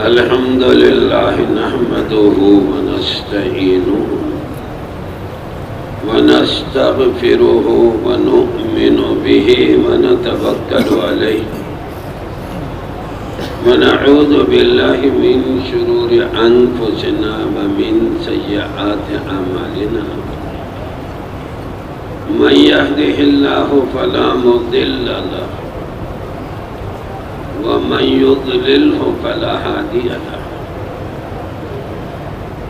الحمد لله نحمده ونستعينه ونستغفره ونؤمن به ونتوكل عليه ونعوذ بالله من شرور أنفسنا ومن سيئات أعمالنا من يهده الله فلا مضل له ومن يضلله فلا هادي له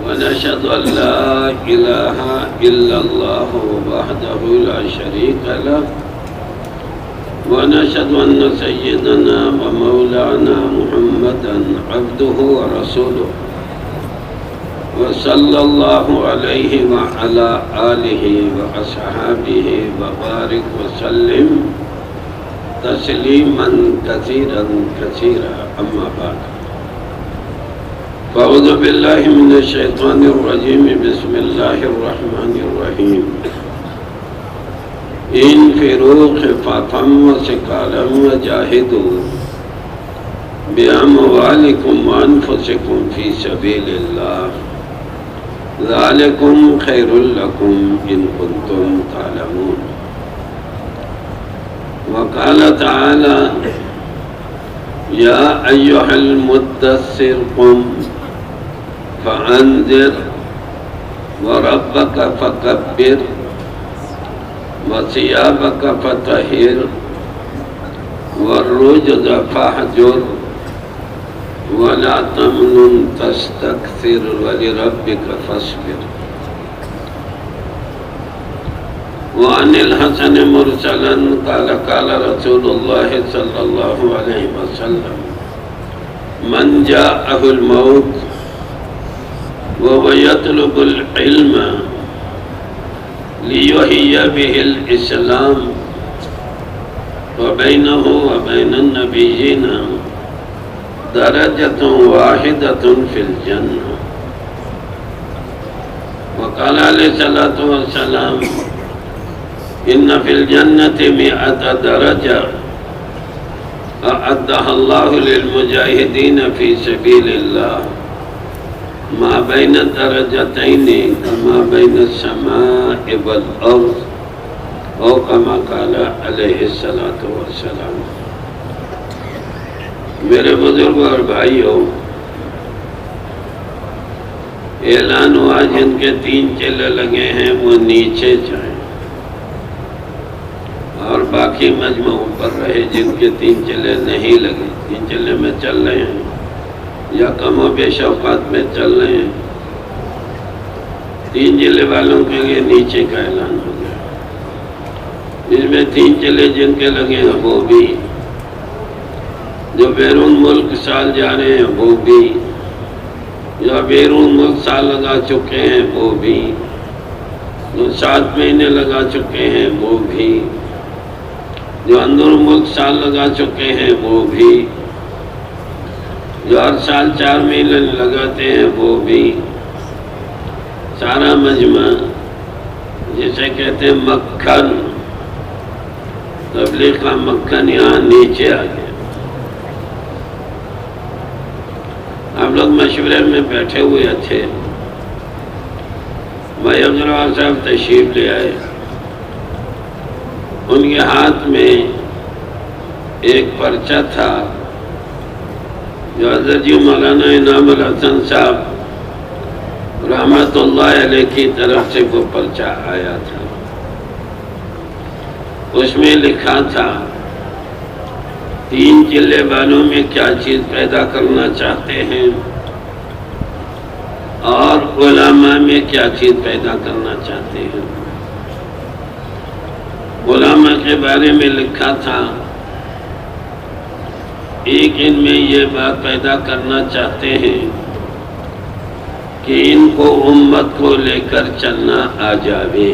ونشهد أن لا إله إلا الله وحده لا شريك له ونشهد أن سيدنا ومولانا محمدا عبده ورسوله وصلى الله عليه وعلى آله وأصحابه وبارك وسلم تسليما كثيرا كثيرا أما بعد فأعوذ بالله من الشيطان الرجيم بسم الله الرحمن الرحيم انفروا خفافا وثقالا وجاهدوا بأموالكم وأنفسكم في سبيل الله ذلكم خير لكم إن كنتم تعلمون وقال تعالى يا أيها المدثر قم فأنذر وربك فكبر وثيابك فطهر والرجز فاهجر ولا تمنن تستكثر ولربك فاصبر وعن الحسن مرسلا قال قال رسول الله صلى الله عليه وسلم من جاءه الموت وهو يطلب العلم ليحيي به الإسلام وبينه وبين النبيين درجة واحدة في الجنة وقال عليه الصلاة والسلام إن في الجنة 100 درجة أعدها الله للمجاهدين في سبيل الله ما بين الدرجتين كما بين السماء والأرض أو كما قال عليه الصلاة والسلام. میرے بزرگ اور بھائیوں، اعلان ہوا جن کے 3 چلے لگے ہیں وہ نیچے جائیں اور باقی مجمع اوپر رہے جن کے 3 چلے نہیں لگے. 3 چلے میں چل رہے ہیں یا کم و بیش اوقات میں چل رہے ہیں، 3 چلے والوں کے لیے نیچے کا اعلان ہو گیا. جس میں 3 چلے جن کے لگے ہیں وہ بھی، جو بیرون ملک سال جا رہے ہیں وہ بھی، جو بیرون ملک سال لگا چکے ہیں وہ بھی، جو 7 مہینے لگا چکے ہیں وہ بھی، جو اندر ملک سال لگا چکے ہیں وہ بھی، جو ہر سال 4 مہینے لگاتے ہیں وہ بھی، سارا مجمع جسے کہتے ہیں مکھن، تبلیغ کا مکھن یہاں نیچے آ گیا. آپ لوگ مشورے میں بیٹھے ہوئے تھے، بھائی عبدالوہاب صاحب تشریف لے آئے. ان کے ہاتھ میں ایک پرچہ تھا جو حضرت جی مولانا انعام الحسن صاحب رحمت اللہ علیہ کی طرف سے وہ پرچہ آیا تھا. اس میں لکھا تھا 3 چلے والوں میں کیا چیز پیدا کرنا چاہتے ہیں اور علماء میں کیا چیز پیدا کرنا چاہتے ہیں. علماء کے بارے میں لکھا تھا ایک ان میں یہ بات پیدا کرنا چاہتے ہیں کہ ان کو امت کو لے کر چلنا آ جاوے.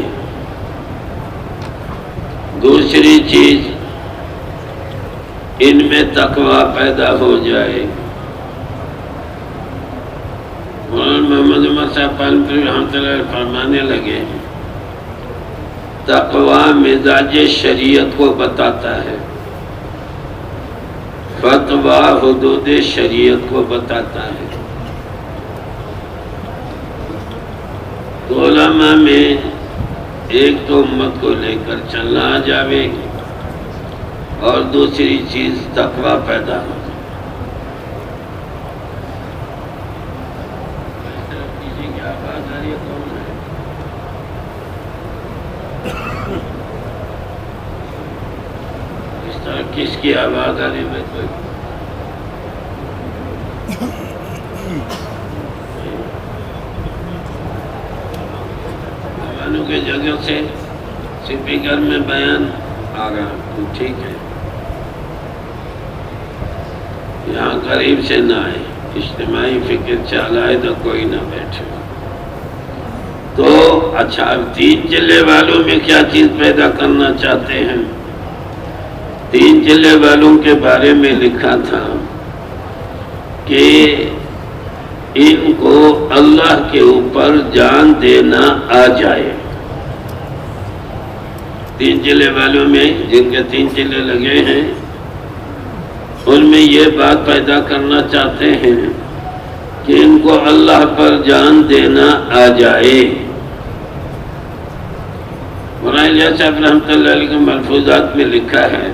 دوسری چیز ان میں تقوی پیدا ہو جائے. مولانا محمد عمر صاحب پالپوری رحمۃ اللہ علیہ فرمانے لگے تقوی مزاج شریعت کو بتاتا ہے. فتویٰ حدود شریعت کو بتاتا ہے۔ تو علماء میں ایک تو امت کو لے کر چلنا آ جاوے، اور دوسری چیز تقویٰ پیدا ہو۔ کسی کی آواز آ رہی ہے؟ کون ہے؟ اس طرح کس کی آواز آ رہی ہے؟ کوئی مہمانوں کی جگہ سے اسپیکر میں بیان آ رہا، تو ٹھیک ہے، یہاں قریب سے نہ آئے، اجتماعی فکر چلائے تو کوئی نہ بیٹھے۔ تو اچھا، تین چلے والوں میں کیا چیز پیدا کرنا چاہتے ہیں؟ تین چلے والوں کے بارے میں لکھا تھا کہ ان کو اللہ کے اوپر جان دینا آ جائے۔ تین چلے والوں میں جن کے تین چلے لگے ہیں، ان میں یہ بات پیدا کرنا چاہتے ہیں کہ ان کو اللہ پر جان دینا آ جائے۔ مولانا الیاس صاحب رحمۃ اللہ علیہ کے ملفوظات میں لکھا ہے،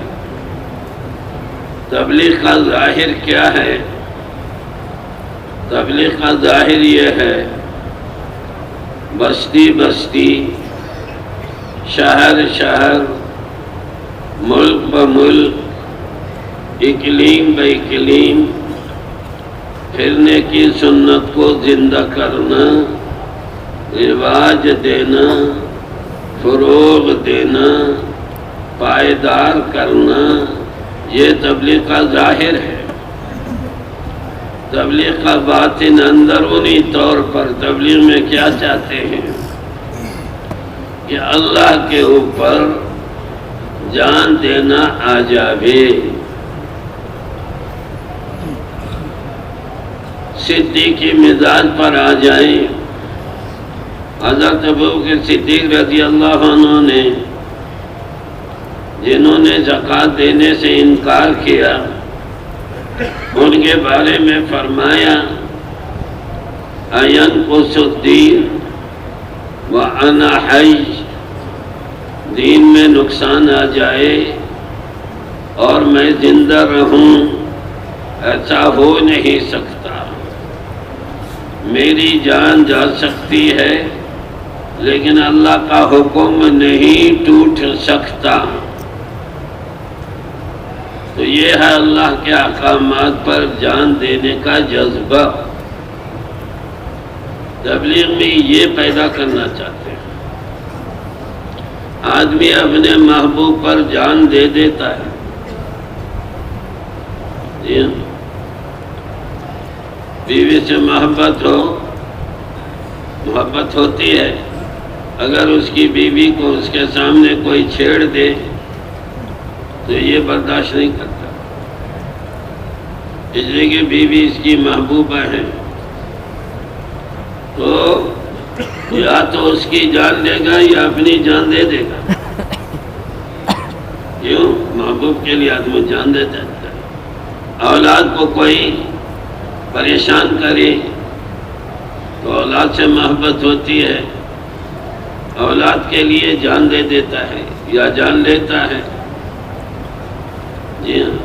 تبلیغ کا ظاہر کیا ہے؟ تبلیغ کا ظاہر یہ ہے، بستی بستی، شہر شہر، ملک بملک، اقلیم بہ اقلیم پھرنے کی سنت کو زندہ کرنا، رواج دینا، فروغ دینا، پائیدار کرنا، یہ تبلیغ کا ظاہر ہے۔ تبلیغ کا باطن اندرونی طور پر تبلیغ میں کیا چاہتے ہیں کہ اللہ کے اوپر جان دینا آ جاوے، صدیقی مزاج پر آ جائیں۔ حضرت ابوبکر صدیق رضی اللہ عنہ نے، جنہوں نے زکوٰۃ دینے سے انکار کیا، ان کے بارے میں فرمایا، اَيَنْقُصُ الدِّينُ وَأَنَا حَيٌّ، دین میں نقصان آ جائے اور میں زندہ رہوں، ایسا ہو نہیں سکتا۔ میری جان جا سکتی ہے لیکن اللہ کا حکم نہیں ٹوٹ سکتا۔ تو یہ ہے اللہ کے احکامات پر جان دینے کا جذبہ۔ تبلیغ میں یہ پیدا کرنا چاہتے ہیں۔ آدمی اپنے محبوب پر جان دے دیتا ہے، جی ہاں، بیوی سے محبت ہو، محبت ہوتی ہے، اگر اس کی بیوی کو اس کے سامنے کوئی چھیڑ دے تو یہ برداشت نہیں کرتا، اس لیے کہ بیوی اس کی محبوبہ ہے، تو یا تو اس کی جان دے گا یا اپنی جان دے دے گا۔ کیوں؟ محبوب کے لیے آدمی جان دیتا ہے۔ اولاد کو کوئی پریشان کرے تو اولاد سے محبت ہوتی ہے، اولاد کے لیے جان دے دیتا ہے یا جان لیتا ہے، جی ہاں۔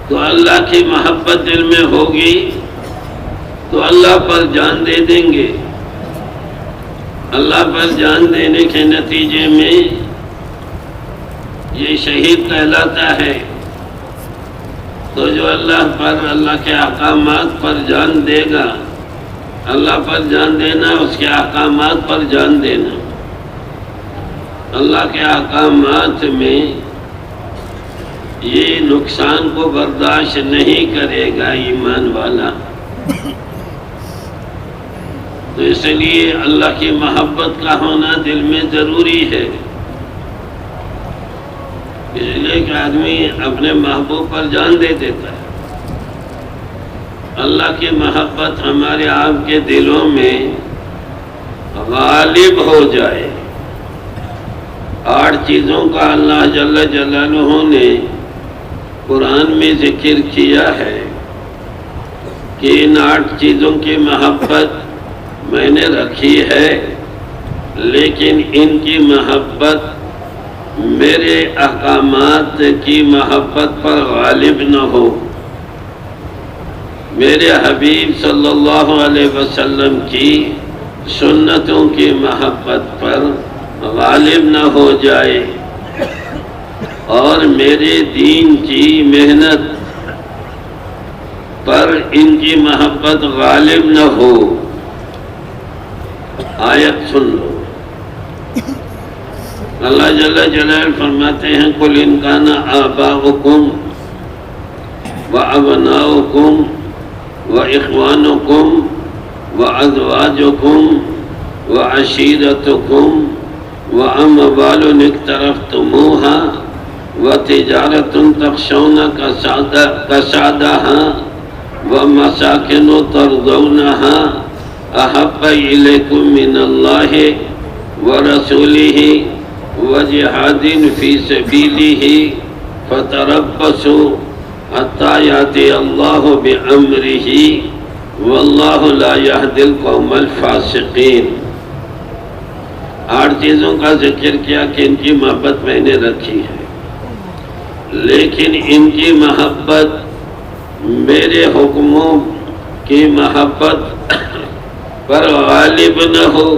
تو اللہ کی محبت دل میں ہوگی تو اللہ پر جان دے دیں گے۔ اللہ پر جان دینے کے نتیجے میں یہ شہید کہلاتا ہے۔ تو جو اللہ پر، اللہ کے احکامات پر جان دے گا، اللہ پر جان دینا، اس کے احکامات پر جان دینا، اللہ کے احکامات میں یہ نقصان کو برداشت نہیں کرے گا ایمان والا۔ تو اس لیے اللہ کی محبت کا ہونا دل میں ضروری ہے، اس لیے کہ آدمی اپنے محبوب پر جان دے دیتا ہے۔ اللہ کی محبت ہمارے آپ کے دلوں میں غالب ہو جائے۔ 8 چیزوں کا اللہ جل جلالہ نے قرآن میں ذکر کیا ہے کہ ان 8 چیزوں کی محبت میں نے رکھی ہے، لیکن ان کی محبت میرے احکامات کی محبت پر غالب نہ ہو، میرے حبیب صلی اللہ علیہ وسلم کی سنتوں کی محبت پر غالب نہ ہو جائے، اور میرے دین کی محنت پر ان کی محبت غالب نہ ہو۔ آیت سن لو، اللہ جل جلالہ فرماتے ہیں قُلْ إِنْ كَانَ آبَاؤُكُمْ وَأَبْنَاؤُكُمْ وَإِخْوَانُكُمْ وَأَزْوَاجُكُمْ وَعَشِيرَتُكُمْ وَأَمْوَالٌ اقْتَرَفْتُمُوهَا وَتِجَارَةٌ تَخْشَوْنَ كَسَادَهَا وَمَسَاكِنُ تَرْضَوْنَهَا أَحَبَّ إِلَيْكُم مِّنَ اللَّهِ وَرَسُولِهِ وَجِهَادٍ فِي سَبِيلِهِ فَتَرَبَّصُوا حَتَّى يَأْتِيَ اللَّهُ بِأَمْرِهِ وَاللَّهُ لَا يَهْدِي الْقَوْمَ الْفَاسِقِينَ۔ 8 چیزوں کا ذکر کیا کہ ان کی محبت میں نے رکھی ہے، لیکن ان کی محبت میرے حکموں کی محبت پر غالب نہ ہو۔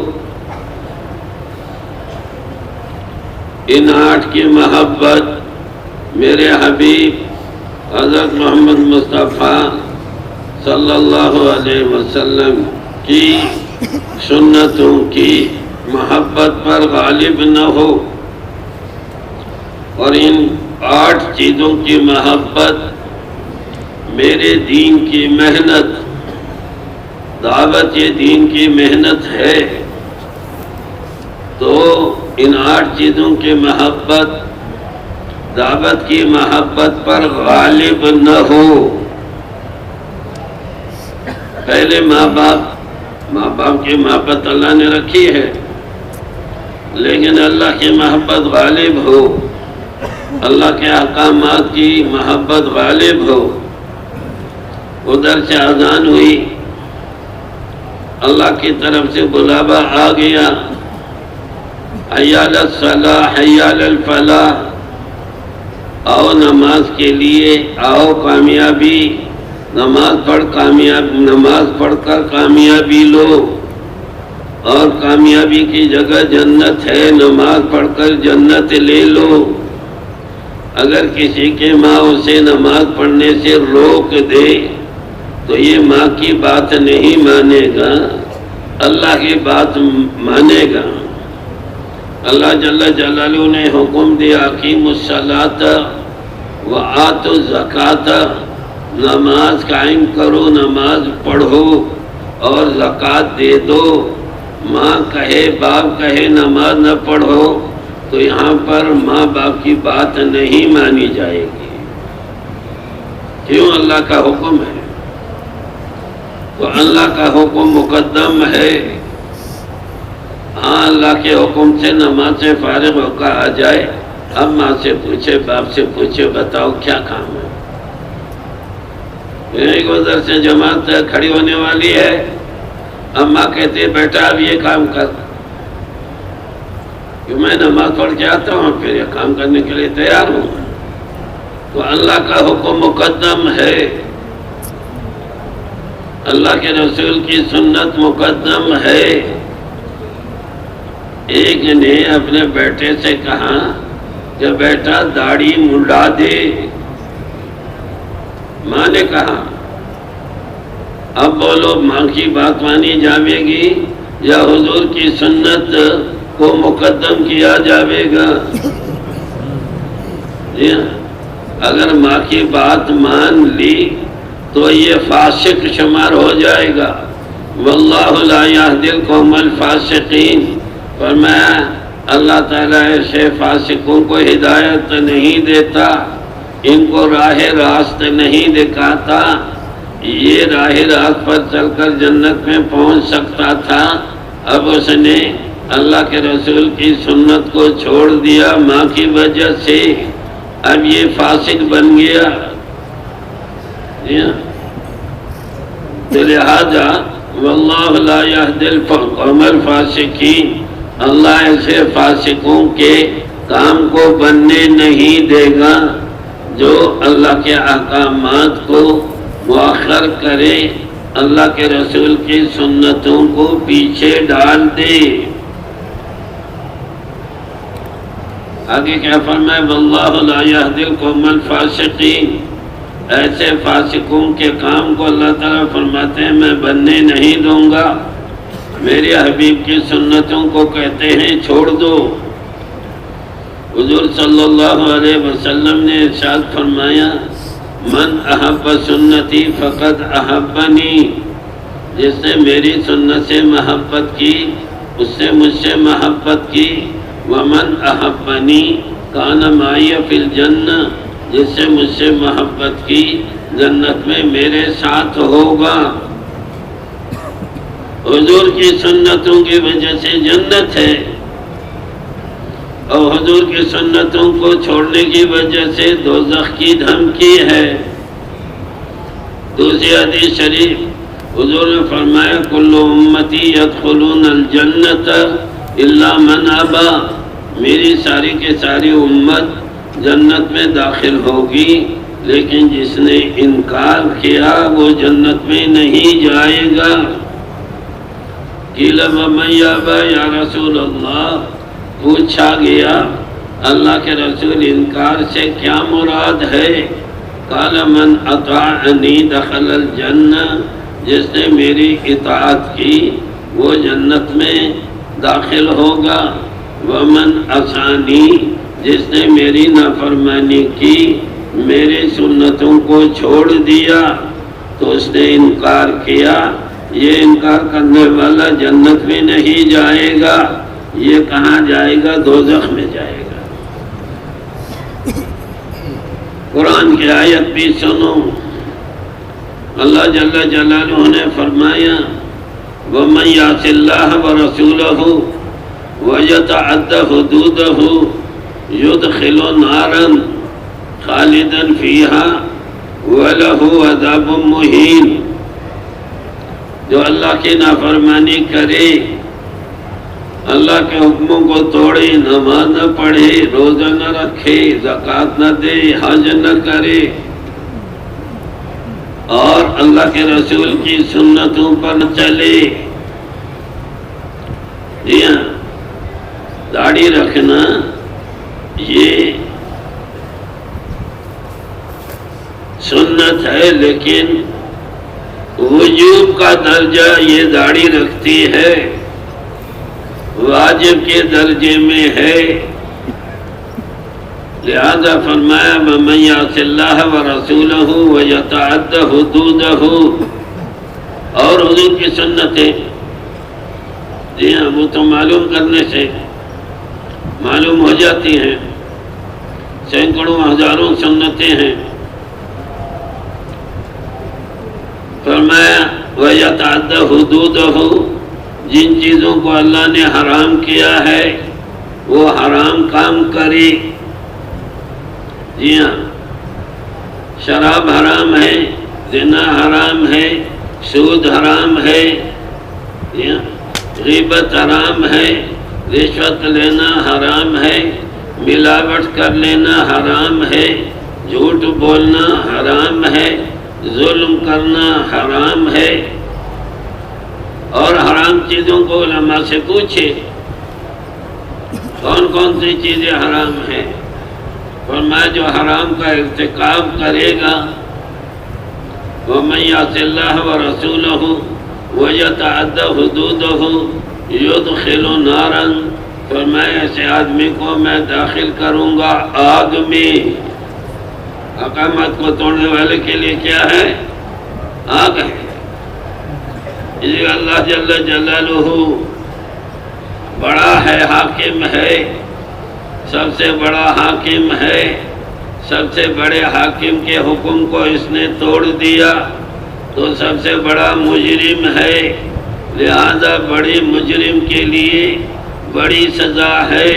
ان 8 کی محبت میرے حبیب حضرت محمد مصطفیٰ صلی اللہ علیہ وسلم کی سنتوں کی محبت پر غالب نہ ہو، اور ان 8 چیزوں کی محبت میرے دین کی محنت، دعوت یہ دین کی محنت ہے، تو ان 8 چیزوں کی محبت دعوت کی محبت پر غالب نہ ہو۔ پہلے ماں باپ کی محبت اللہ نے رکھی ہے، لیکن اللہ کی محبت غالب ہو، اللہ کے احکامات کی محبت غالب ہو۔ ادھر سے اذان ہوئی، اللہ کی طرف سے بلاوا آ گیا، حی علی الصلاح حی علی الفلاح، آؤ نماز کے لیے، آؤ کامیابی، نماز پڑھ کر کامیابی لو، اور کامیابی کی جگہ جنت ہے، نماز پڑھ کر جنت لے لو۔ اگر کسی کے ماں اسے نماز پڑھنے سے روک دے تو یہ ماں کی بات نہیں مانے گا، اللہ کی بات مانے گا۔ اللہ جل جلالہ نے حکم دیا اقیموا الصلاۃ وآتوا الزکاۃ، نماز قائم کرو، نماز پڑھو اور زکوٰۃ دے دو۔ ماں کہے باپ کہے نماز نہ پڑھو تو یہاں پر ماں باپ کی بات نہیں مانی جائے گی، کیوں؟ اللہ کا حکم ہے، تو اللہ کا حکم مقدم ہے۔ ہاں، اللہ کے حکم سے نماز سے فارغ ہو کر آ جائے، اب ماں سے پوچھے باپ سے پوچھے بتاؤ کیا کام ہے؟ ایک ادھر سے جماعت کھڑی ہونے والی ہے، اماں کہتے بیٹا اب یہ کام کر، کہ میں نماز پڑھ کے آتا ہوں پھر یہ کام کرنے کے لیے تیار ہوں۔ تو اللہ کا حکم مقدم ہے، اللہ کے رسول کی سنت مقدم ہے۔ ایک نے اپنے بیٹے سے کہا کہ بیٹا داڑھی منڈا دے، ماں نے کہا اب بولو ماں کی بات مانی جاوے گی یا حضور کی سنت کو مقدم کیا جاوے گا؟ اگر ماں کی بات مان لی تو یہ فاسق شمار ہو جائے گا۔ واللہ لا یہدی القوم الفاسقین، فرمایا اللہ تعالیٰ ایسے فاسقوں کو ہدایت نہیں دیتا، ان کو راہ راست نہیں دکھاتا۔ یہ راہ راست پر چل کر جنت میں پہنچ سکتا تھا، اب اس نے اللہ کے رسول کی سنت کو چھوڑ دیا ماں کی وجہ سے۔ اب یہ فاسق بن گیا. تو لہذا واللہ لا یہدی القوم الفاسقین، اللہ ایسے فاسقوں کے کام کو بننے نہیں دے گا جو اللہ کے احکامات کو مؤخر کرے، اللہ کے رسول کی سنتوں کو پیچھے ڈال دے. آگے کیا فرمائے؟ واللہ لا یہدی القوم الفاسقین، ایسے فاسقوں کے کام کو اللہ تعالیٰ فرماتے ہیں میں بننے نہیں دوں گا. میرے حبیب کی سنتوں کو کہتے ہیں چھوڑ دو. حضور صلی اللہ علیہ وسلم نے ارشاد فرمایا من احب سنتی فقد احبنی، جس نے میری سنت سے محبت کی اس سے مجھ سے محبت کی. ومن احبنی کان معی فی الجنہ، جس سے مجھ سے محبت کی جنت میں میرے ساتھ ہوگا. حضور کی سنتوں کی وجہ سے جنت ہے، اور حضور کی سنتوں کو چھوڑنے کی وجہ سے دوزخ کی دھمکی ہے. دوسری حدیث شریف حضور نے فرمایا کل امتی یدخلون الجنت الا من ابا، میری ساری کے ساری امت جنت میں داخل ہوگی لیکن جس نے انکار کیا وہ جنت میں نہیں جائے گا. قیل ومن یابا یا رسول اللہ، پوچھا گیا اللہ کے رسول انکار سے کیا مراد ہے؟ قال من اطاعنی دخل الجنہ، جس نے میری اطاعت کی وہ جنت میں داخل ہوگا. ومن عصانی، جس نے میری نافرمانی کی میرے سنتوں کو چھوڑ دیا تو اس نے انکار کیا، یہ انکار کرنے والا جنت میں نہیں جائے گا. یہ کہاں جائے گا؟ دوزخ میں جائے گا. قرآن کی آیت بھی سنو، اللہ جل جلالہ نے فرمایا وَمَن يَعْصِ اللَّهَ وَرَسُولَهُ وَيَتَعَدَّ حُدُودَهُ يُدْخِلْهُ نَارًا خَالِدًا فِيهَا وَلَهُ عَذَابٌ مُّهِينٌ. جو اللہ کی نافرمانی کرے، اللہ کے حکموں کو توڑے، نماز نہ پڑھے، روزہ نہ رکھے، زکوٰۃ نہ دے، حج نہ کرے، اور اللہ کے رسول کی سنتوں پر نہ چلے. جی ہاں، داڑھی رکھنا یہ سنت ہے لیکن وجوب کا درجہ یہ داڑھی رکھتی ہے، واجب کے درجے میں ہے. لہذا فرمایا وَمَن يَعْصِ اللَّهَ وَرَسُولَهُ وَيَتَعَدَّ حُدُودَهُ، اور حضور کی سنتیں، جی ہاں وہ تو معلوم کرنے سے معلوم ہو جاتی ہیں، سینکڑوں ہزاروں سنتیں ہیں. فرمایا وَيَتَعَدَّ حُدُودَهُ، جن چیزوں کو اللہ نے حرام کیا ہے وہ حرام کام کرے. جی ہاں، شراب حرام ہے، زنا حرام ہے، سود حرام ہے، غیبت حرام ہے، رشوت لینا حرام ہے، ملاوٹ کر لینا حرام ہے، جھوٹ بولنا حرام ہے، ظلم کرنا حرام ہے. اور حرام چیزوں کو علماء سے پوچھے کون کون سی چیزیں حرام ہیں. فرمایا جو حرام کا ارتکاب کرے گا وَمَن يَعْصِ اللَّهَ وَرَسُولَهُ وَيَتَعَدَّ حُدُودَهُ يُدْخِلُ نَارًا، فرمایا ایسے آدمی کو میں داخل کروں گا آگ میں. احکامات کو توڑنے والے کے لیے کیا ہے؟ آگ ہے. اس لیے اللہ جل جلالہ بڑا ہے، حاکم ہے، سب سے بڑا حاکم ہے. سب سے بڑے حاکم کے حکم کو اس نے توڑ دیا تو سب سے بڑا مجرم ہے. لہذا بڑے مجرم کے لیے بڑی سزا ہے،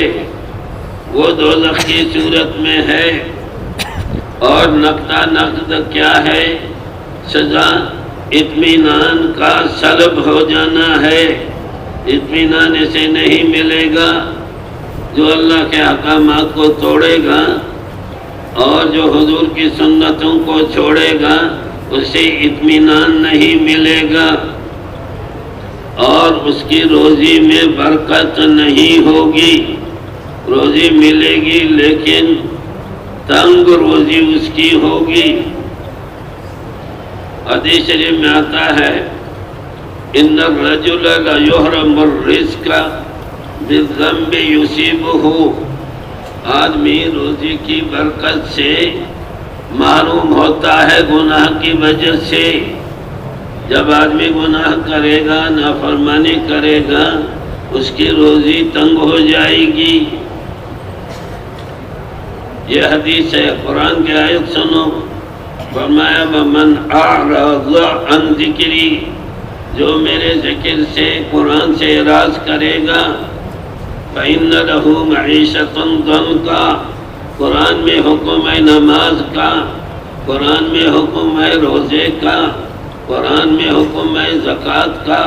وہ دوزخ کی صورت میں ہے. اور نقطہ نقد کیا ہے؟ سزا اطمینان کا سلب ہو جانا ہے۔ اطمینان اسے نہیں ملے گا جو اللہ کے احکامات کو توڑے گا، اور جو حضور کی سنتوں کو چھوڑے گا اسے اطمینان نہیں ملے گا، اور اس کی روزی میں برکت نہیں ہوگی۔ روزی ملے گی لیکن تنگ روزی اس کی ہوگی۔ حدیث شریف میں آتا ہے ان الرجل لیحرم الرزق بالذنب یصیبہ، آدمی روزی کی برکت سے محروم ہوتا ہے گناہ کی وجہ سے۔ جب آدمی گناہ کرے گا، نافرمانی کرے گا، اس کی روزی تنگ ہو جائے گی۔ یہ حدیث ہے۔ قرآن کی آیت سنو، فرمایا وَمَنْ أَعْرَضَ عَنْ ذِكْرِي، جو میرے ذکر سے، قرآن سے اعراض کرے گا، فَإِنَّ لَهُ مَعِيشَةً ضَنْكَ، قرآن میں حکم ہے نماز کا، قرآن میں حکم ہے روزے کا، قرآن میں حکم ہے زکوٰۃ کا،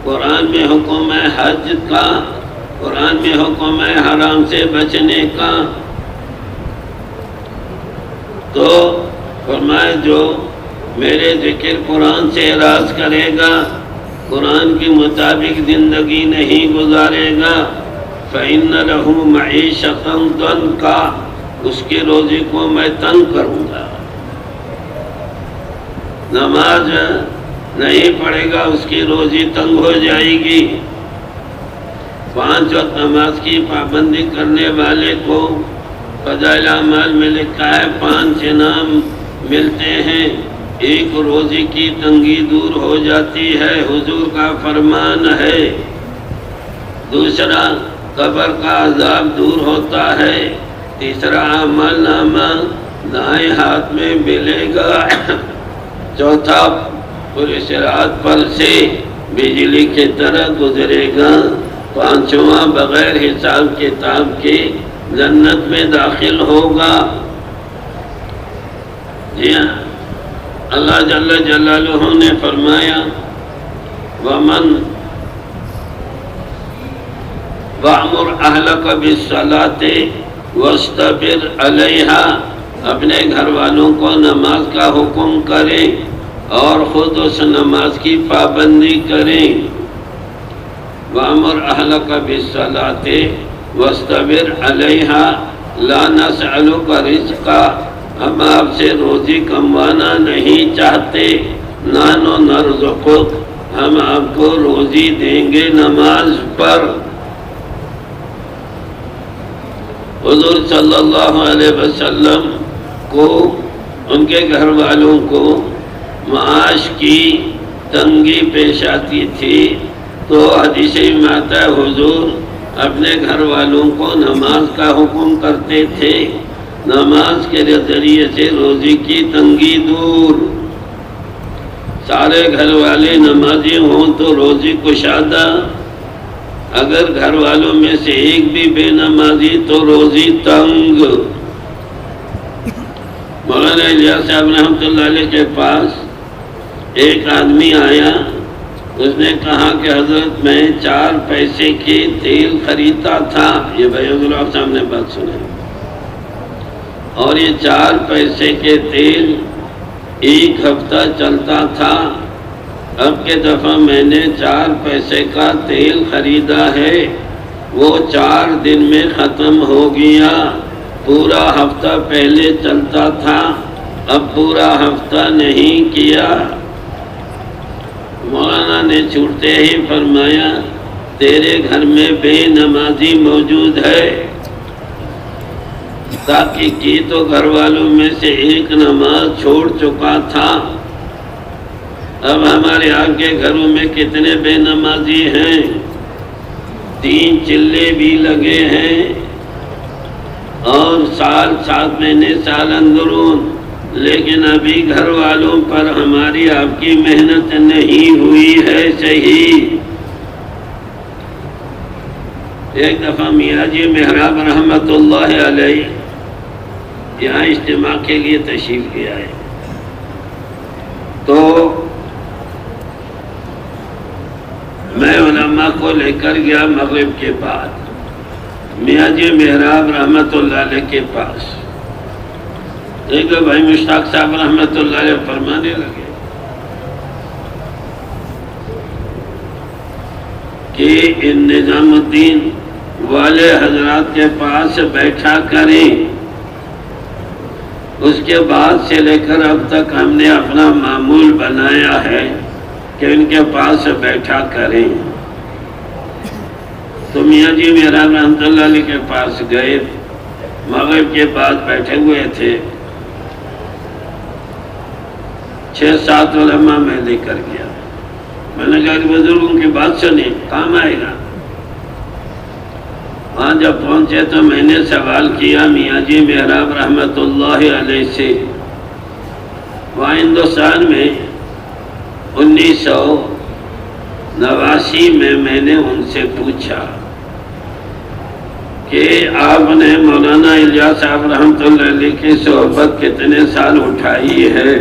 قرآن میں حکم ہے حج کا، قرآن میں حکم ہے حرام سے بچنے کا۔ تو فرمائے جو میرے ذکر قرآن سے اعراض کرے گا، قرآن کے مطابق زندگی نہیں گزارے گا، فَإِنَّ لَهُ مَعِيشَةً ضَنْكَ، اس کی روزی کو میں تنگ کروں گا۔ نماز نہیں پڑھے گا، اس کی روزی تنگ ہو جائے گی۔ 5 وقت نماز کی پابندی کرنے والے کو فضائل اعمال میں لکھا ہے 5 انعام ملتے ہیں۔ ایک، روزی کی تنگی دور ہو جاتی ہے، حضور کا فرمان ہے۔ دوسرا، قبر کا عذاب دور ہوتا ہے۔ تیسرا، اعمال نامہ دائیں ہاتھ میں ملے گا۔ چوتھا، پورے صراط پر سے بجلی کی طرح گزرے گا۔ پانچواں، بغیر حساب کتاب کے جنت میں داخل ہوگا۔ جی ہاں، اللہ جل جلالہ نے فرمایا وَمَنْ وَأْمُرْ أَهْلَكَ بِالصَّلَاةِ وَاسْتَبِرْ عَلَيْهَا، اپنے گھر والوں کو نماز کا حکم کریں اور خود اس نماز کی پابندی کریں۔ وَأْمُرْ أَهْلَكَ بِالصَّلَاةِ وَاسْتَبِرْ عَلَيْهَا لَا نَسْأَلُكَ رِزْقًا، ہم آپ سے روزی کموانا نہیں چاہتے، نحن نرزقک، ہم آپ کو روزی دیں گے نماز پر۔ حضور صلی اللہ علیہ وسلم کو، ان کے گھر والوں کو معاش کی تنگی پیش آتی تھی، تو حدیث میں آتا ہے حضور اپنے گھر والوں کو نماز کا حکم کرتے تھے، نماز کے ذریعے سے روزی کی تنگی دور۔ سارے گھر والے نمازی ہوں تو روزی کشادہ، اگر گھر والوں میں سے ایک بھی بے نمازی تو روزی تنگ۔ مولانا الیاس صاحب رحمۃ اللہ علیہ کے پاس ایک آدمی آیا، اس نے کہا کہ حضرت میں 4 پیسے کے تیل خریدتا تھا، یہ بھائی حضور صاحب نے بات سنی، اور یہ 4 پیسے کے تیل 1 ہفتہ چلتا تھا، اب کے دفعہ میں نے 4 پیسے کا تیل خریدا ہے، وہ 4 دن میں ختم ہو گیا، پورا ہفتہ پہلے چلتا تھا، اب پورا ہفتہ نہیں کیا۔ مولانا نے چھوٹتے ہی فرمایا تیرے گھر میں بے نمازی موجود ہے، تاکہ کی تو گھر والوں میں سے ایک نماز چھوڑ چکا تھا، اب ہمارے آپ کے گھروں میں کتنے بے نمازی ہیں؟ 3 چلے بھی لگے ہیں، اور 7 مہینے سال اندرون، لیکن ابھی گھر والوں پر ہماری آپ کی محنت نہیں ہوئی ہے صحیح۔ ایک دفعہ میاں جی محراب رحمت اللہ علیہ یہاں اجتماع کے لیے تشریف لے آئے، تو میں علماء کو لے کر گیا مغرب کے بعد میاں جی محراب رحمت اللہ علیہ کے پاس۔ دیکھو بھائی مشتاق صاحب رحمت اللہ علیہ فرمانے لگے کہ ان نظام الدین والے حضرات کے پاس بیٹھا کریں، اس کے بعد سے لے کر اب تک ہم نے اپنا معمول بنایا ہے کہ ان کے پاس بیٹھا کریں۔ تو میاں جی محراب رحمت اللہ علیہ کے پاس گئے، مغرب کے بعد بیٹھے ہوئے تھے، 6-7 علماء میں لے کر گیا۔ میں نے کہا کہ بزرگوں کی بات سنیں، کام آئے گا۔ وہاں جب پہنچے تو میں نے سوال کیا میاں جی محراب رحمت اللہ علیہ سے، وہاں ہندوستان میں 1989 میں نے ان سے پوچھا کہ آپ نے مولانا الیاس صاحب رحمت اللہ علیہ کی صحبت کتنے سال اٹھائی ہے؟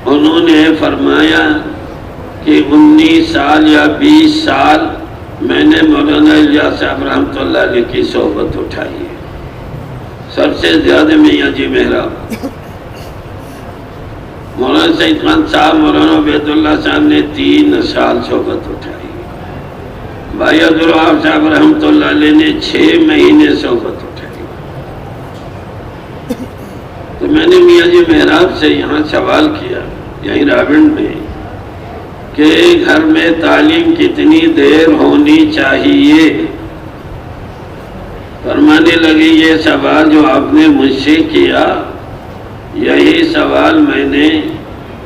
انہوں نے فرمایا کہ 19 سال یا 20 سال میں نے مولانا الیاس صاحب رحمت اللہ علیہ کی صحبت اٹھائی ہے، سب سے زیادہ میاں جی محراب۔ مولانا سعید خان صاحب، مولانا عبید اللہ صاحب نے 3 سال صحبت اٹھائی، بھائی عبدالوہاب صاحب رحمت اللہ علیہ نے 6 مہینے صحبت اٹھائی۔ تو میں نے میاں جی محراب سے یہاں سوال کیا، یہیں راوند میں، کہ گھر میں تعلیم کتنی دیر ہونی چاہیے؟ فرمانے لگے یہ سوال جو آپ نے مجھ سے کیا، یہی سوال میں نے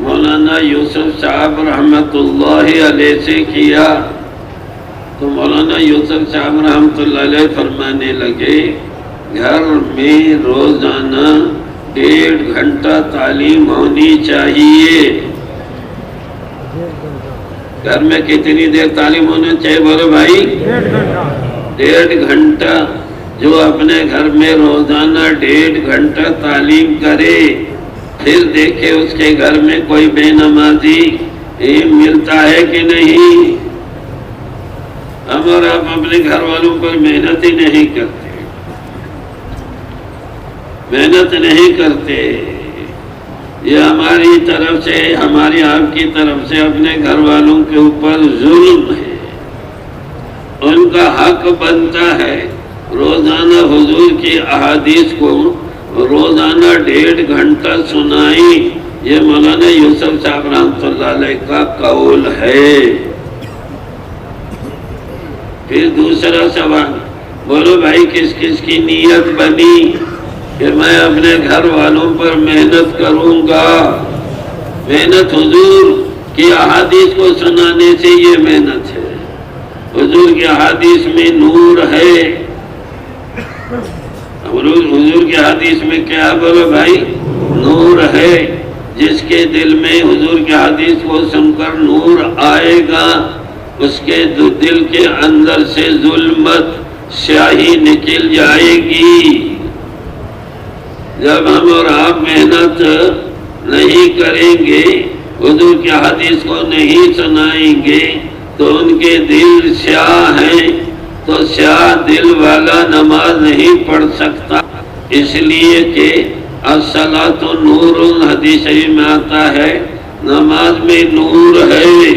مولانا یوسف صاحب رحمت اللہ علیہ سے کیا۔ تو مولانا یوسف صاحب رحمت اللہ علیہ فرمانے لگے گھر میں روزانہ 1.5 گھنٹہ تعلیم ہونی چاہیے۔ گھر میں کتنی دیر تعلیم ہونا چاہیے بولو بھائی؟ 1.5 گھنٹہ۔ جو اپنے گھر میں روزانہ 1.5 گھنٹہ تعلیم کرے، پھر دیکھے اس کے گھر میں کوئی بے نمازی ملتا ہے کہ نہیں؟ ہم اور آپ اپنے گھر والوں پر محنت ہی نہیں کرتے، محنت نہیں کرتے۔ یہ ہماری طرف سے، ہماری آپ کی طرف سے اپنے گھر والوں کے اوپر ظلم ہے۔ ان کا حق بنتا ہے روزانہ حضور کی احادیث کو روزانہ 1.5 گھنٹہ سنائیں۔ یہ مولانا یوسف صاحب رحمت اللہ علیہ کا قول ہے۔ پھر دوسرا سوال، بولو بھائی کس کس کی نیت بنی کہ میں اپنے گھر والوں پر محنت کروں گا؟ محنت حضور کی احادیث کو سنانے سے یہ محنت ہے۔ حضور کی احادیث میں نور ہے۔ حضور کی حدیث میں کیا بولو بھائی؟ نور ہے۔ جس کے دل میں حضور کی حدیث کو سن کر نور آئے گا، اس کے دل کے اندر سے ظلمت سیاہی نکل جائے گی۔ جب ہم اور آپ محنت نہیں کریں گے، حضور کی حدیث کو نہیں سنائیں گے، تو ان کے دل سیاہ ہیں، تو سیاہ دل والا نماز نہیں پڑھ سکتا۔ اس لیے کہ الصلاۃ نور، حدیث شریف میں آتا ہے نماز میں نور ہے۔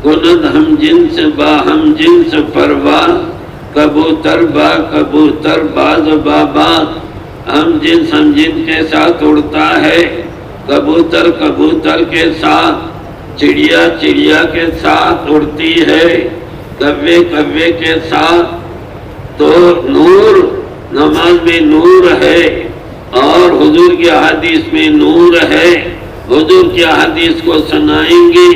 کند ہم جنس با ہم جنس پرواز، کبوتر با کبوتر باز باز۔ ہم جنس کے ساتھ اڑتا ہے، کبوتر کبوتر کے ساتھ، چڑیا چڑیا کے ساتھ اڑتی ہے، کوے کوے کے ساتھ۔ تو نور، نماز میں نور ہے، اور حضور کی احادیث میں نور ہے۔ حضور کی احادیث کو سنائیں گے،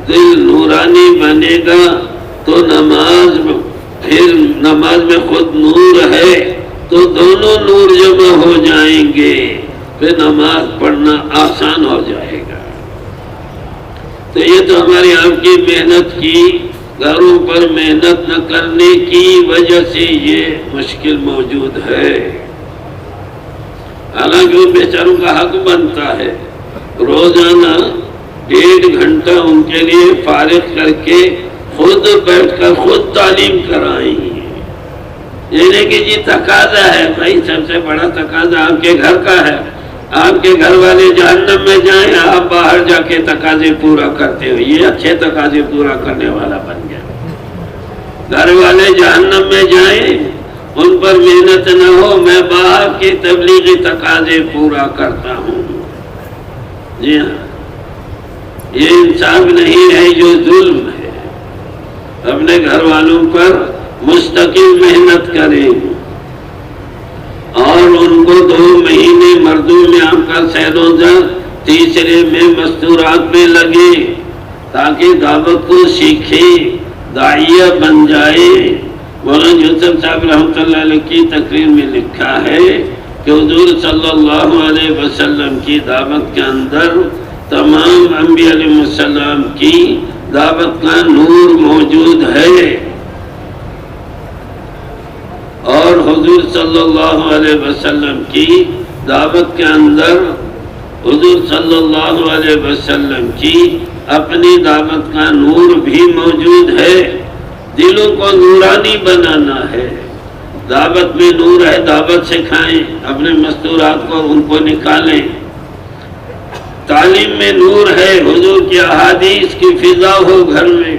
دل نورانی بنے گا، تو پھر نماز میں خود نور ہے، تو دونوں نور جمع ہو جائیں گے، پھر نماز پڑھنا آسان ہو جائے گا۔ تو یہ تو ہماری آپ کی محنت کی گھروں پر محنت نہ کرنے کی وجہ سے یہ مشکل موجود ہے۔ حالانکہ ان بیچاروں کا حق بنتا ہے، روزانہ 1.5 گھنٹہ ان کے لیے فارغ کر کے خود بیٹھ کر خود تعلیم کرائیں۔ یہ نہیں کہ جی تقاضا ہے، بھائی سب سے بڑا تقاضا آپ کے گھر کا ہے، آپ کے گھر والے جہنم میں جائیں، آپ باہر جا کے تقاضے پورا کرتے ہو، یہ اچھے تقاضے پورا کرنے والا بن گیا۔ گھر والے جہنم میں جائیں، ان پر محنت نہ ہو، میں باہر کی تبلیغی تقاضے پورا کرتا ہوں۔ جی ہاں، یہ انصاف نہیں ہے، جو ظلم ہے۔ اپنے گھر والوں پر مستقل محنت کریں اور ان کو 2 مہینے مردوں میں عام کر سیدوں جا، تیسرے میں مستورات میں لگے تاکہ دعوت کو سیکھے، داعیہ بن جائے۔ مولانا یوسف صاحب رحمۃ اللہ علیہ کی تقریر میں لکھا ہے کہ حضور صلی اللہ علیہ وسلم کی دعوت کے اندر تمام انبیاء علیہ السلام کی دعوت کا نور موجود ہے، اور حضور صلی اللہ علیہ وسلم کی دعوت کے اندر حضور صلی اللہ علیہ وسلم کی اپنی دعوت کا نور بھی موجود ہے۔ دلوں کو نورانی بنانا ہے، دعوت میں نور ہے، دعوت سکھائیں، اپنے مستورات کو ان کو نکالیں۔ تعلیم میں نور ہے، حضور کی احادیث کی فضا ہو گھر میں۔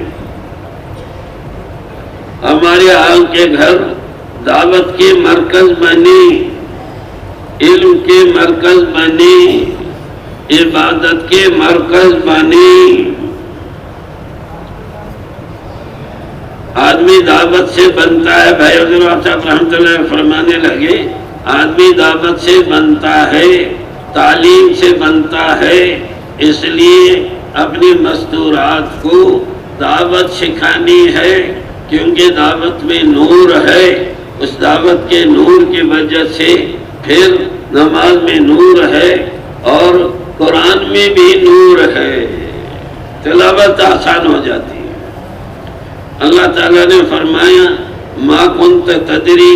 ہمارے آنکھ کے گھر دعوت کے مرکز بنے، علم کے مرکز بنے، عبادت کے مرکز بنے۔ آدمی دعوت سے بنتا ہے، بھائی حضور صاحب رحمۃ اللہ فرمانے لگے، آدمی دعوت سے بنتا ہے، تعلیم سے بنتا ہے، اس لیے اپنی مستورات کو دعوت سکھانی ہے، کیونکہ دعوت میں نور ہے۔ اس دعوت کے نور کی وجہ سے پھر نماز میں نور ہے اور قرآن میں بھی نور ہے، تلاوت آسان ہو جاتی ہے۔ اللہ تعالیٰ نے فرمایا ما کنت تدری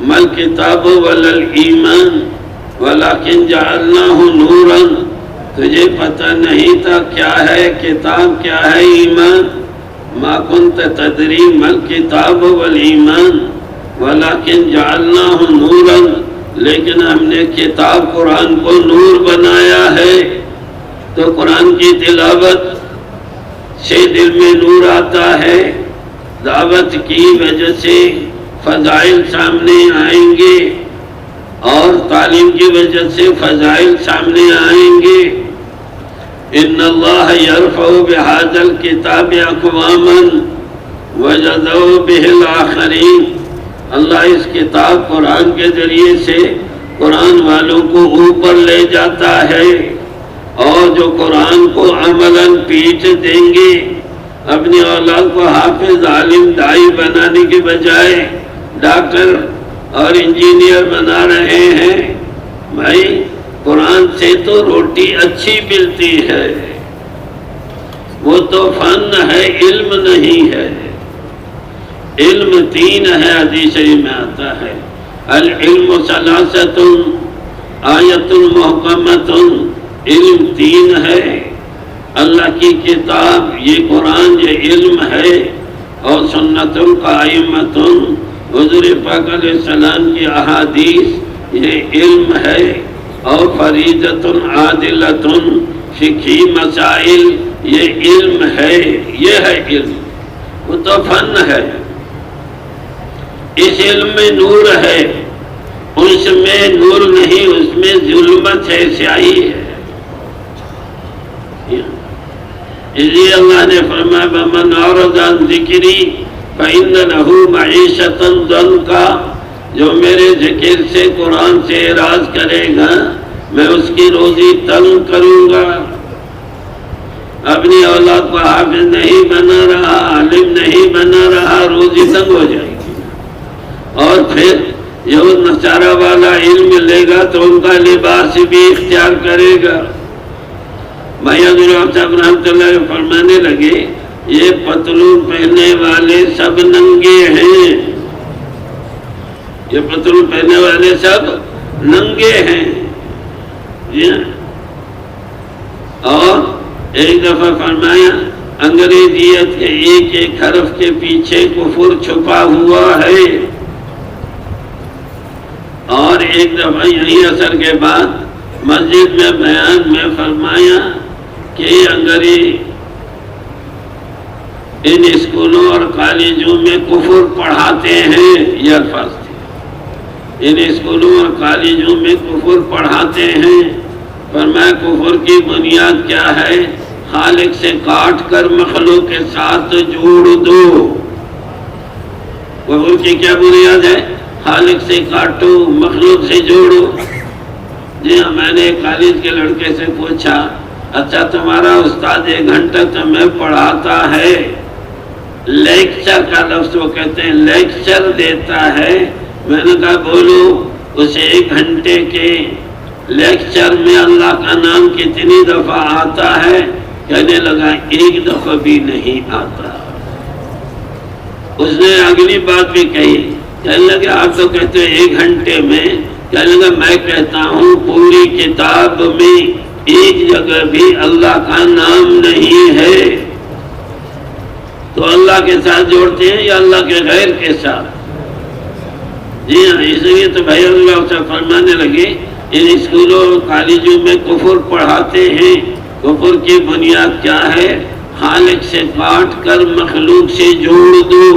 ما الکتاب ولا الایمان ولکن جعلناہ نورا، تجھے پتہ نہیں تھا کیا ہے کتاب کیا ہے ایمان۔ ما کنت تدری ما الکتاب والایمان ولکن جعلناہ نورا، لیکن ہم نے کتاب قرآن کو نور بنایا ہے۔ تو قرآن کی تلاوت سے دل میں نور آتا ہے، دعوت کی وجہ سے فضائل سامنے آئیں گے، اور تعلیم کی وجہ سے فضائل سامنے آئیں گے۔ ان اللہ یرفع بہذا الکتاب اقواما ویضع بہ الآخرین، اللہ اس کتاب قرآن کے ذریعے سے قرآن والوں کو اوپر لے جاتا ہے، اور جو قرآن کو عملاً پیچھ دیں گے، اپنی اولاد کو حافظ عالم دائی بنانے کے بجائے ڈاکٹر اور انجینئر بنا رہے ہیں۔ بھائی قرآن سے تو روٹی اچھی ملتی ہے، وہ تو فن ہے، علم نہیں ہے۔ علم 3 ہے، حدیث میں آتا ہے، العلم ثلاثۃ آیۃ محکمۃ، علم 3 ہے۔ اللہ کی کتاب یہ قرآن یہ علم ہے، اور سنت قائمۃ، حضور پاک علیہ السلام کی احادیث یہ علم ہے، اور فریضۃ عادلۃ، فقہی مسائل یہ علم ہے۔ یہ ہے علم، وہ تو فن ہے۔ اس علم میں نور ہے، اس میں نور نہیں، اس میں ظلمت ہے، سیاہی ہے۔ اس لیے اللہ نے فرمایا وَمَنْ أَعْرَضَ عَنْ ذِكْرِي فَإِنَّ لَهُ مَعِيشَةً ضَنْكًا، جو میرے ذکر سے قرآن سے اعراض کرے گا میں اس کی روزی تنگ کروں گا۔ اپنی اولاد کو حافظ نہیں بنا رہا، عالم نہیں بنا رہا، روزی تنگ ہو جائے گی۔ اور پھر یہود نصارہ والا علم لے گا تو ان کا لباس بھی اختیار کرے گا۔ بھائی حضور صاحب رحمۃ اللہ فرمانے لگے یہ پتلون پہننے والے سب ننگے ہیں، یہ پتلون پہننے والے سب ننگے ہیں۔ اور ایک دفعہ فرمایا انگریزیت کے ایک ایک حرف کے پیچھے کفر چھپا ہوا ہے۔ اور ایک دفعہ یہی عصر کے بعد مسجد میں بیان میں فرمایا کہ انگریز ان اسکولوں اور کالجوں میں کفر پڑھاتے ہیں، یہ الفاظ تھے، ان اسکولوں اور کالجوں میں کفر پڑھاتے ہیں۔ فرمایا کفر کی بنیاد کیا ہے؟ خالق سے کاٹ کر مخلوق کے ساتھ جوڑ دو۔ کفر کی کیا بنیاد ہے؟ خالق سے کاٹو، مخلوق سے جوڑو۔ جی ہاں، میں نے ایک کالج کے لڑکے سے پوچھا، اچھا تمہارا استاد 1 گھنٹہ تمہیں پڑھاتا ہے، لیکچر کا لفظ وہ کہتے ہیں، لیکچر دیتا ہے، میں نے کہا بولو اسے 1 گھنٹے کے لیکچر میں اللہ کا نام کتنی دفعہ آتا ہے؟ کہنے لگا 1 دفعہ بھی نہیں آتا۔ اس نے اگلی بات بھی کہی، کہنے لگا آپ تو کہتے ہیں 1 گھنٹے میں، کہنے لگا میں کہتا ہوں پوری کتاب میں ایک جگہ بھی اللہ کا نام نہیں ہے۔ تو اللہ کے ساتھ جوڑتے ہیں یا اللہ کے غیر کے ساتھ؟ جی ہاں، اس لیے تو بھائی اللہ سے فرمانے لگے ان اسکولوں اور کالجوں میں کفر پڑھاتے ہیں۔ کفر کی بنیاد کیا ہے؟ خالق سے کاٹ کر مخلوق سے جوڑ دو۔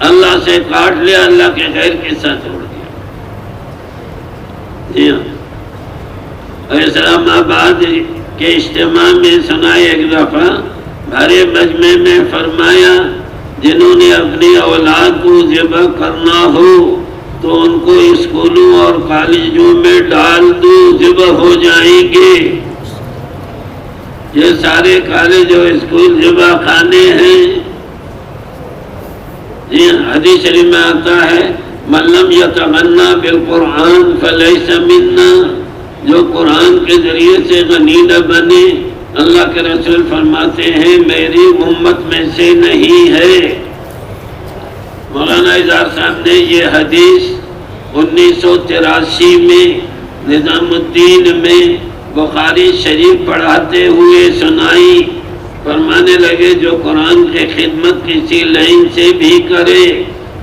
اللہ سے کاٹ لیا، اللہ کے غیر کے ساتھ جوڑ دیا۔ جی ہاں، اسلام آباد کے اجتماع میں سنائے ایک دفعہ بھرے مجمع میں فرمایا جنہوں نے اپنی اولاد کو ذبح کرنا ہو تو ان کو اسکولوں اور کالجوں میں ڈال دو، ذبح ہو جائیں گے۔ یہ سارے کالج اور اسکول ذبح خانے ہیں۔ جی حدیث شریف میں آتا ہے من لم یتغنی بالقرآن فلیس منا، جو قرآن کے ذریعے سے غنی نہ بنے، اللہ کے رسول فرماتے ہیں میری امت میں سے نہیں ہے۔ مولانا اظہار صاحب نے یہ حدیث 1983 میں نظام الدین میں بخاری شریف پڑھاتے ہوئے سنائی۔ فرمانے لگے جو قرآن کی خدمت کسی لائن سے بھی کرے،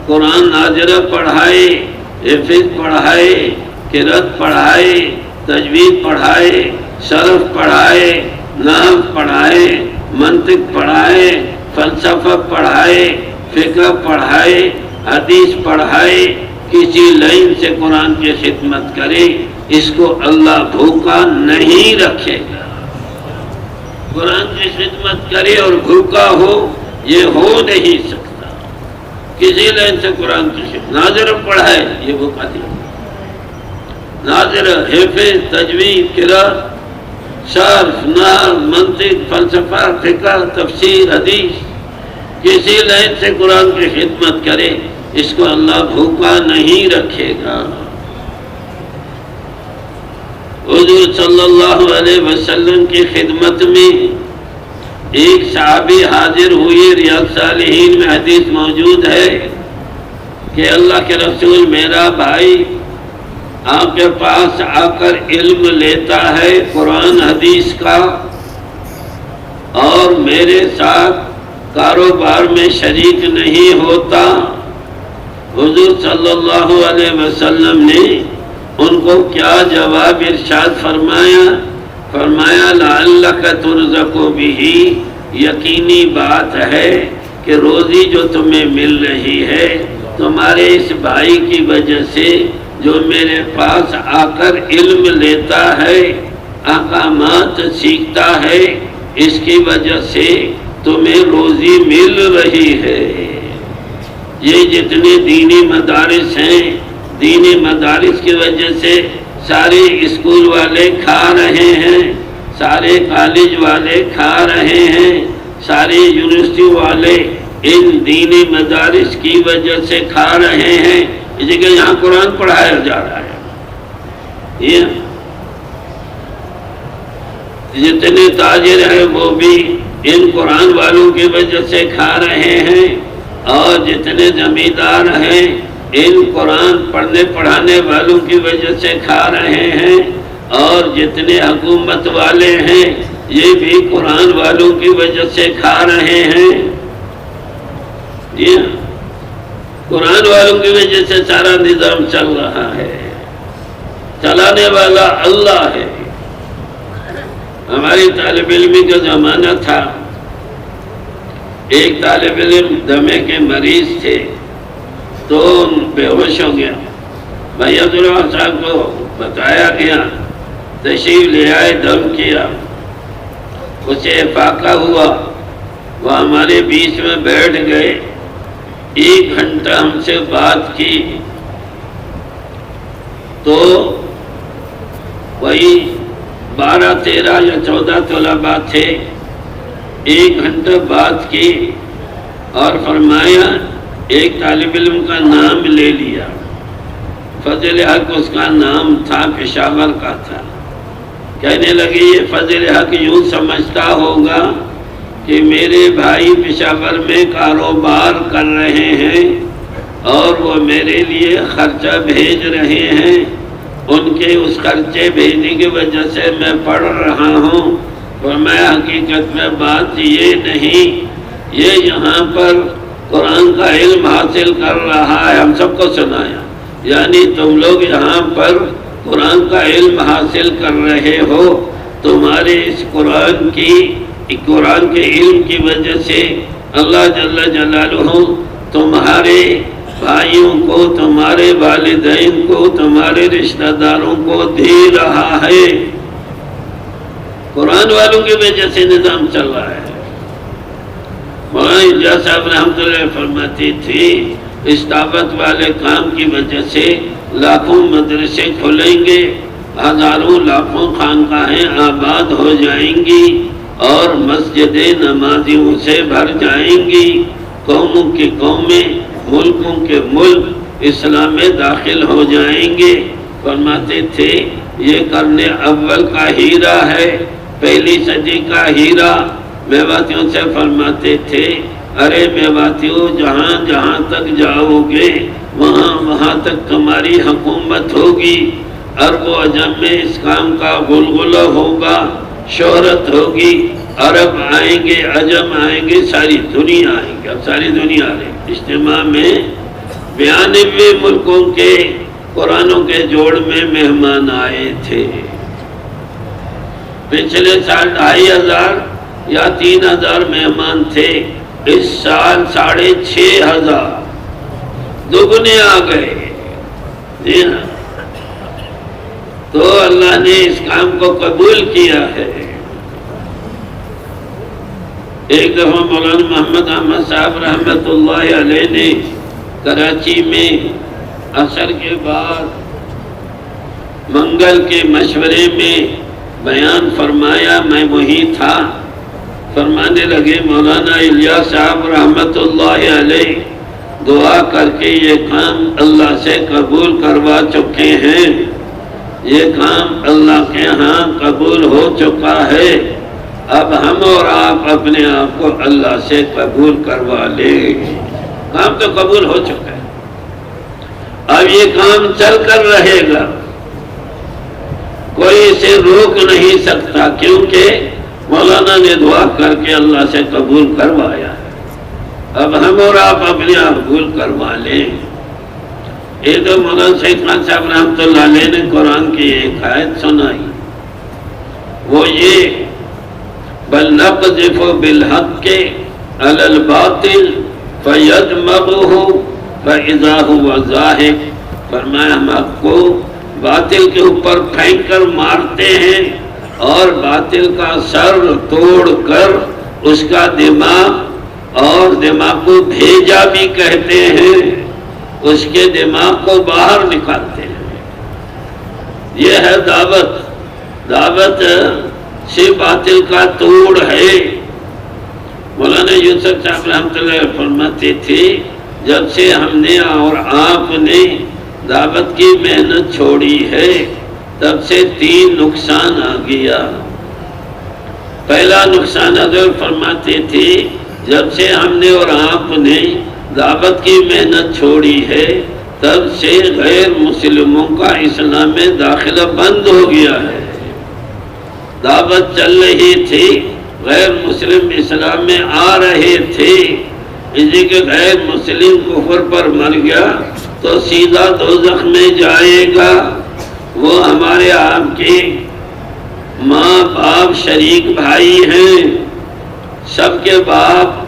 قرآن ناظرہ پڑھائے، حفظ پڑھائے، قرأت پڑھائے، تجوید پڑھائے، صرف پڑھائے، نحو پڑھائے، منطق پڑھائے، فلسفہ پڑھائے، فقہ پڑھائے، حدیث پڑھائے، کسی لائن سے قرآن کی خدمت کرے، اس کو اللہ بھوکا نہیں رکھے گا۔ قرآن کی خدمت کرے اور بھوکا ہو، یہ ہو نہیں سکتا۔ کسی لائن سے قرآن کی خدمت، ناظر پڑھائے، یہ بھوکا نہیں، ناظر حفظ، تجوید، قرأت، صرف، نحو، منطق، فلسفہ، فقہ، تفسیر، حدیث، کسی لائن سے قرآن کی خدمت کرے، اس کو اللہ بھوکا نہیں رکھے گا۔ حضور صلی اللہ علیہ وسلم کی خدمت میں ایک صحابی حاضر ہوئے، ریاض صالحین میں حدیث موجود ہے کہ اللہ کے رسول میرا بھائی آپ کے پاس آ کر علم لیتا ہے قرآن حدیث کا اور میرے ساتھ کاروبار میں شریک نہیں ہوتا۔ حضور صلی اللہ علیہ وسلم نے ان کو کیا جواب ارشاد فرمایا؟ فرمایا لعلک ترزق بہ، یقینی بات ہے کہ روزی جو تمہیں مل رہی ہے تمہارے اس بھائی کی وجہ سے جو میرے پاس آ کر علم لیتا ہے، احکامات سیکھتا ہے، اس کی وجہ سے تمہیں روزی مل رہی ہے۔ یہ جتنے دینی مدارس ہیں، دینی مدارس کی وجہ سے سارے اسکول والے کھا رہے ہیں، سارے کالج والے کھا رہے ہیں، سارے یونیورسٹی والے ان دینی مدارس کی وجہ سے کھا رہے ہیں، اس لیے کہ یہاں قرآن پڑھایا جا رہا ہے۔ یہ جتنے تاجر ہیں وہ بھی ان قرآن والوں کی وجہ سے کھا رہے ہیں، اور جتنے زمیندار ہیں ان قرآن پڑھنے پڑھانے والوں کی وجہ سے کھا رہے ہیں، اور جتنے حکومت والے ہیں یہ بھی قرآن والوں کی وجہ سے کھا رہے ہیں۔ جی ہاں، قرآن والوں کی وجہ سے سارا نظام چل رہا ہے، چلانے والا اللہ ہے۔ ہماری طالب علمی کا زمانہ تھا، ایک طالب علم دمے کے مریض تھے تو بے ہوش ہو گیا۔ بھائی عبدالرحمن صاحب کو بتایا گیا، تشریف لے آئے، دم کیا، اسے افاقہ ہوا، وہ ہمارے بیچ میں بیٹھ گئے، 1 گھنٹہ ہم سے بات کی، تو وہی 12 13 یا 14 طلباء تھے، 1 گھنٹہ بات کی اور فرمایا، ایک طالب علم کا نام لے لیا، فضل حق اس کا نام تھا، پشاور کا تھا۔ کہنے لگے یہ فضل حق یوں سمجھتا ہوگا کہ میرے بھائی پشاور میں کاروبار کر رہے ہیں اور وہ میرے لیے خرچہ بھیج رہے ہیں، ان کے اس خرچے بھیجنے کی وجہ سے میں پڑھ رہا ہوں۔ فرمایا حقیقت میں بات یہ نہیں، یہ یہاں پر قرآن کا علم حاصل کر رہا ہے، ہم سب کو سنایا، یعنی تم لوگ یہاں پر قرآن کا علم حاصل کر رہے ہو، تمہارے اس قرآن کے علم کی وجہ سے اللہ جل جلالہ تمہارے بھائیوں کو، تمہارے والدین کو، تمہارے رشتہ داروں کو دے رہا ہے۔ قرآن والوں کی وجہ سے نظام چل رہا ہے۔ مولانا الیاس صاحب رحمۃ اللہ فرماتی تھی، اس دعوت والے کام کی وجہ سے لاکھوں مدرسے کھلیں گے، ہزاروں لاکھوں خانقاہیں آباد ہو جائیں گی، اور مسجدیں نمازیوں سے بھر جائیں گی، قوموں کی قومیں، ملکوں کے ملک اسلام میں داخل ہو جائیں گے۔ فرماتے تھے یہ قرن اول کا ہیرا ہے، پہلی صدی کا ہیرا۔ میواتیوں سے فرماتے تھے، ارے میواتیوں، جہاں جہاں تک جاؤ گے وہاں وہاں تک تمہاری حکومت ہوگی، عرب و عجم میں اس کام کا غلغلہ ہوگا، شہرت ہوگی، عرب آئیں گے، عجم آئیں گے، ساری دنیا آئیں گے۔ اب ساری دنیا آ رہی اجتماع میں 92 ملکوں کے قرآنوں کے جوڑ میں مہمان آئے تھے۔ پچھلے سال 2500 یا 3000 مہمان تھے، اس سال 6500 دگنے آ گئے۔ جی ہاں، تو اللہ نے اس کام کو قبول کیا ہے۔ ایک دفعہ مولانا محمد احمد صاحب رحمۃ اللہ علیہ نے کراچی میں عصر کے بعد منگل کے مشورے میں بیان فرمایا، میں وہی تھا۔ فرمانے لگے، مولانا الیاس صاحب رحمۃ اللہ علیہ دعا کر کے یہ کام اللہ سے قبول کروا چکے ہیں، یہ کام اللہ کے ہاں قبول ہو چکا ہے، اب ہم اور آپ اپنے آپ کو اللہ سے قبول کروا لیں۔ کام تو قبول ہو چکا ہے، اب یہ کام چل کر رہے گا، کوئی اسے روک نہیں سکتا، کیونکہ مولانا نے دعا کر کے اللہ سے قبول کروایا ہے، اب ہم اور آپ اپنے آپ قبول کروا لیں۔ ایک تو مولانا سعید خان صاحب رحمۃ اللہ علیہ نے قرآن کی ایک آیت سنائی، وہ یہ، بل نقذف بالحق علی الباطل فیدمغہ فاذا هو زاہق۔ فرمایا ہم آپ کو باطل کے اوپر پھینک کر مارتے ہیں اور باطل کا سر توڑ کر اس کا دماغ، اور دماغ کو بھیجا بھی کہتے ہیں، اس کے دماغ کو باہر نکالتے ہیں۔ یہ ہے دعوت، دعوت سے باطل کا توڑ ہے۔ مولانا یوسف صاحب رحمۃ اللہ فرماتے تھے، جب سے ہم نے اور آپ نے دعوت کی محنت چھوڑی ہے، تب سے 3 نقصان آ گیا۔ پہلا نقصان حضرت فرماتے تھے جب سے ہم نے اور آپ نے دعوت کی محنت چھوڑی ہے تب سے غیر مسلموں کا اسلام میں داخلہ بند ہو گیا ہے۔ دعوت چل رہی تھی، غیر مسلم اسلام میں آ رہے تھے، اسی کے غیر مسلم کفر پر مر گیا تو سیدھا دوزخ میں جائے گا۔ وہ ہمارے آپ کے ماں باپ شریک بھائی ہیں، سب کے باپ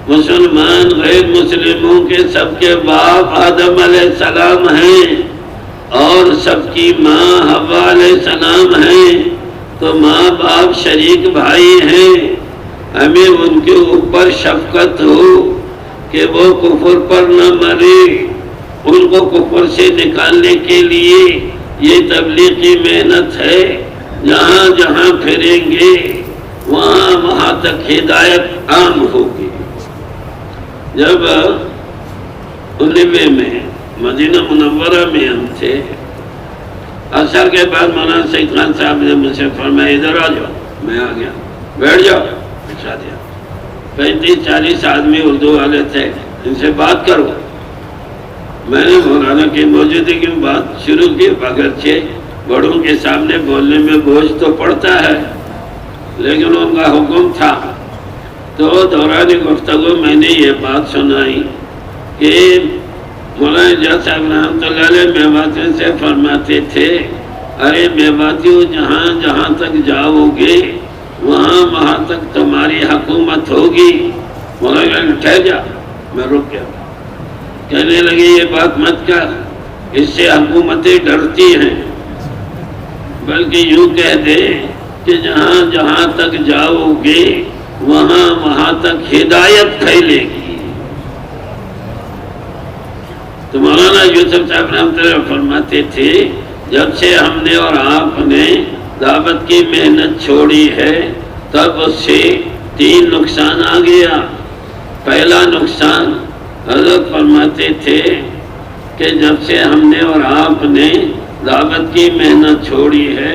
مسلمان، غیر مسلموں کے سب کے باپ آدم علیہ السلام ہیں اور سب کی ماں حوا علیہ السلام ہیں، تو ماں باپ شریک بھائی ہیں۔ ہمیں ان کے اوپر شفقت ہو کہ وہ کفر پر نہ مرے۔ ان کو کفر سے نکالنے کے لیے یہ تبلیغی محنت ہے، جہاں جہاں پھریں گے وہاں تک ہدایت عام ہوگی۔ جب 19 میں مدینہ منورہ میں ہم تھے، عصر کے بعد مولانا سعید خان صاحب نے مجھ سے فرمایا ادھر آ جاؤ، میں آ گیا، بیٹھ جاؤ، بٹھا دیا۔ 35-40 آدمی اردو والے تھے، ان سے بات کرو۔ میں نے مولانا کی موجودگی میں بات شروع کی، اگرچہ بڑوں کے سامنے بولنے میں بوجھ تو پڑتا ہے، لیکن ان کا حکم تھا۔ تو دوران گفتگو میں نے یہ بات سنائی کہ مولانا اجاز صاحب رحمۃ اللہ علیہ میواتیوں سے فرماتے تھے، ارے میواتیوں جہاں جہاں تک جاؤ گے وہاں تک تمہاری حکومت ہوگی۔ مولانا ٹھہر جا، میں رک گیا۔ کہنے لگے یہ بات مت کر، اس سے حکومتیں ڈرتی ہیں، بلکہ یوں کہہ دے کہ جہاں جہاں تک جاؤ گے وہاں تک ہدایت پھیلے گی۔ تو مولانا یوسف صاحب رحمۃ اللہ فرماتے تھے جب سے ہم نے اور آپ نے دعوت کی محنت چھوڑی ہے تب اس سے 3 نقصان آ گیا۔ پہلا نقصان حضرت فرماتے تھے کہ جب سے ہم نے اور آپ نے دعوت کی محنت چھوڑی ہے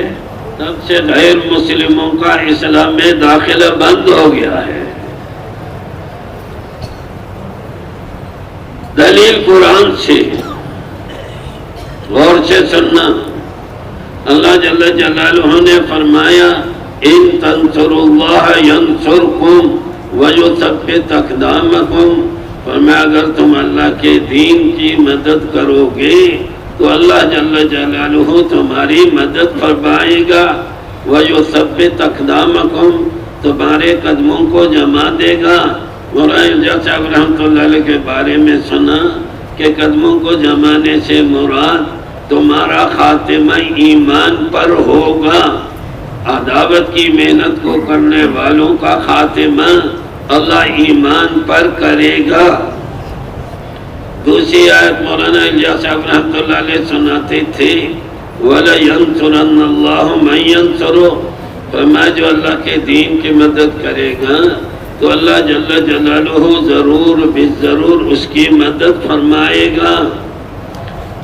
تب سے غیر مسلموں کا اسلام میں داخلہ بند ہو گیا ہے۔ دلیل قرآن سے غور سے سننا، اللہ جل جلالہ نے فرمایا ان تنصروا اللہ ینصرکم ویثبت اقدامکم، فرمایا اگر تم اللہ کے دین کی مدد کرو گے تو اللہ جل جلالہ تمہاری مدد فرمائے گا، وَيُثَبِّتْ أَقْدَامَكُمْ تمہارے قدموں کو جما دے گا۔ مولانا اجاز صاحب رحمۃ اللہ علیہ کے بارے میں سنا کہ قدموں کو جمانے سے مراد تمہارا خاتمہ ایمان پر ہوگا۔ دعوت کی محنت کو کرنے والوں کا خاتمہ اللہ ایمان پر کرے گا۔ دوسری آیت مولانا اجاز صاحب رحمۃ اللہ علیہ سناتے تھے وَلَيَنْصُرَنَّ اللَّهُ مَن يَنْصُرُهُ، فرمایا جو اللہ کے دین کی مدد کرے گا تو اللہ جل جلالہ ضرور بالضرور اس کی مدد فرمائے گا۔